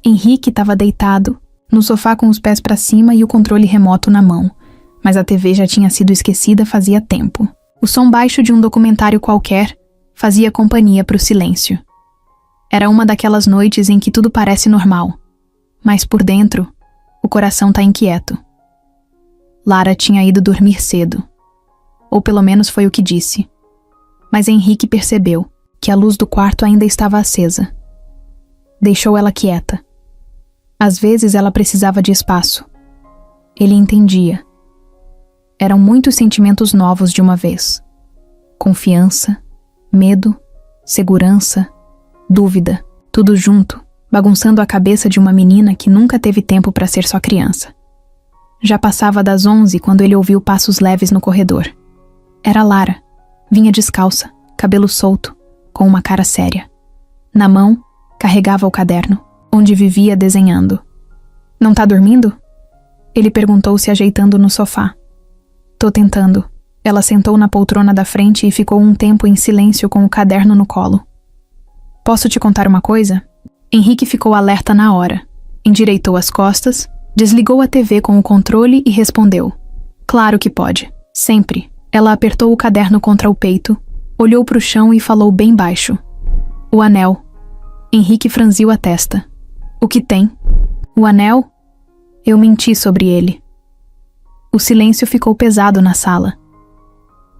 Henrique estava deitado, no sofá com os pés para cima e o controle remoto na mão, mas a TV já tinha sido esquecida fazia tempo. O som baixo de um documentário qualquer fazia companhia para o silêncio. Era uma daquelas noites em que tudo parece normal, mas por dentro, o coração está inquieto. Lara tinha ido dormir cedo, ou pelo menos foi o que disse. Mas Henrique percebeu que a luz do quarto ainda estava acesa. Deixou ela quieta. Às vezes ela precisava de espaço. Ele entendia. Eram muitos sentimentos novos de uma vez. Confiança, medo, segurança, dúvida, tudo junto, bagunçando a cabeça de uma menina que nunca teve tempo para ser só criança. Já passava das 11 quando ele ouviu passos leves no corredor. Era Lara. Vinha descalça, cabelo solto, com uma cara séria. Na mão, carregava o caderno, onde vivia desenhando. "Não tá dormindo?" Ele perguntou, se ajeitando no sofá. "Tô tentando." Ela sentou na poltrona da frente e ficou um tempo em silêncio com o caderno no colo. "Posso te contar uma coisa?" Henrique ficou alerta na hora. Endireitou as costas, desligou a TV com o controle e respondeu. "Claro que pode. Sempre." Ela apertou o caderno contra o peito, olhou para o chão e falou bem baixo. "O anel." Henrique franziu a testa. "O que tem?" "O anel?" "Eu menti sobre ele." O silêncio ficou pesado na sala.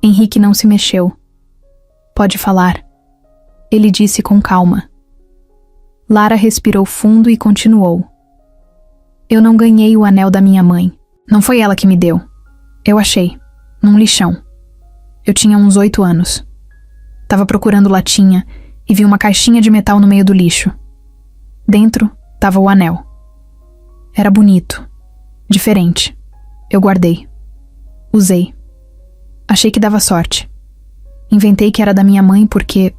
Henrique não se mexeu. "Pode falar." Ele disse com calma. Lara respirou fundo e continuou. "Eu não ganhei o anel da minha mãe. Não foi ela que me deu. Eu achei, num lixão. Eu tinha uns 8 anos. Tava procurando latinha e vi uma caixinha de metal no meio do lixo. Dentro tava o anel. Era bonito, diferente. Eu guardei. Usei. Achei que dava sorte. Inventei que era da minha mãe porque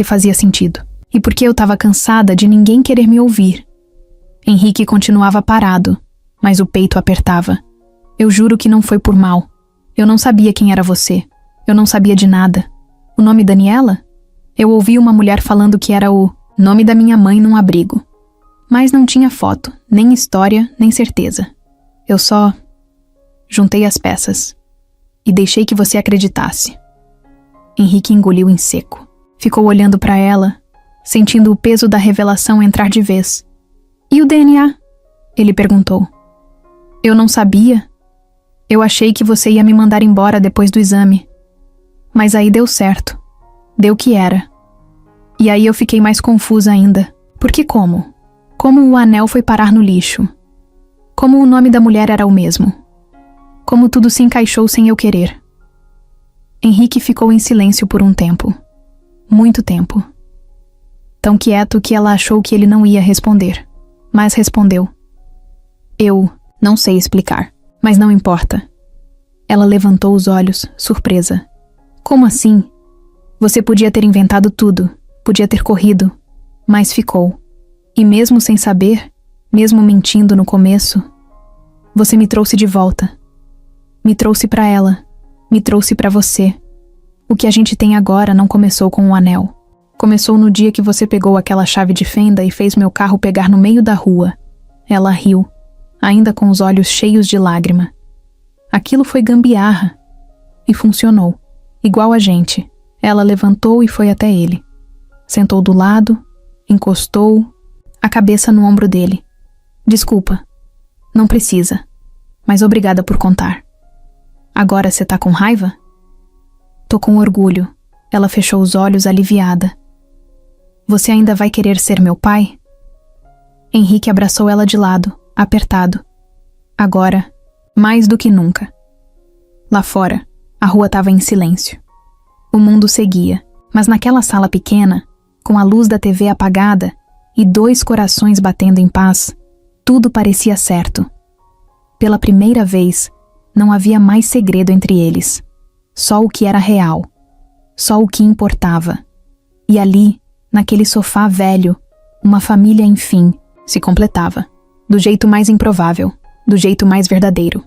fazia sentido. E porque eu tava cansada de ninguém querer me ouvir." Henrique continuava parado, mas o peito apertava. "Eu juro que não foi por mal. Eu não sabia quem era você. Eu não sabia de nada. O nome Daniela? Eu ouvi uma mulher falando que era o nome da minha mãe num abrigo. Mas não tinha foto, nem história, nem certeza. Eu só juntei as peças e deixei que você acreditasse." Henrique engoliu em seco. Ficou olhando para ela, sentindo o peso da revelação entrar de vez. "E o DNA?" ele perguntou. "Eu não sabia. Eu achei que você ia me mandar embora depois do exame. Mas aí deu certo. Deu o que era. E aí eu fiquei mais confusa ainda. Porque como? Como o anel foi parar no lixo? Como o nome da mulher era o mesmo? Como tudo se encaixou sem eu querer?" Henrique ficou em silêncio por um tempo. Muito tempo. Tão quieto que ela achou que ele não ia responder. Mas respondeu. "Eu não sei explicar, mas não importa." Ela levantou os olhos, surpresa. "Como assim? Você podia ter inventado tudo, podia ter corrido, mas ficou. E mesmo sem saber, mesmo mentindo no começo, você me trouxe de volta. Me trouxe pra ela, me trouxe pra você. O que a gente tem agora não começou com um anel. Começou no dia que você pegou aquela chave de fenda e fez meu carro pegar no meio da rua." Ela riu, ainda com os olhos cheios de lágrima. "Aquilo foi gambiarra. E funcionou. Igual a gente." Ela levantou e foi até ele. Sentou do lado, encostou a cabeça no ombro dele. "Desculpa. Não precisa. Mas obrigada por contar. Agora você tá com raiva?" "Tô com orgulho." Ela fechou os olhos aliviada. "Você ainda vai querer ser meu pai?" Henrique abraçou ela de lado, apertado. Agora, mais do que nunca. Lá fora, a rua estava em silêncio. O mundo seguia, mas naquela sala pequena, com a luz da TV apagada e 2 corações batendo em paz, tudo parecia certo. Pela primeira vez, não havia mais segredo entre eles. Só o que era real. Só o que importava. E ali, naquele sofá velho, uma família, enfim, se completava. Do jeito mais improvável, do jeito mais verdadeiro.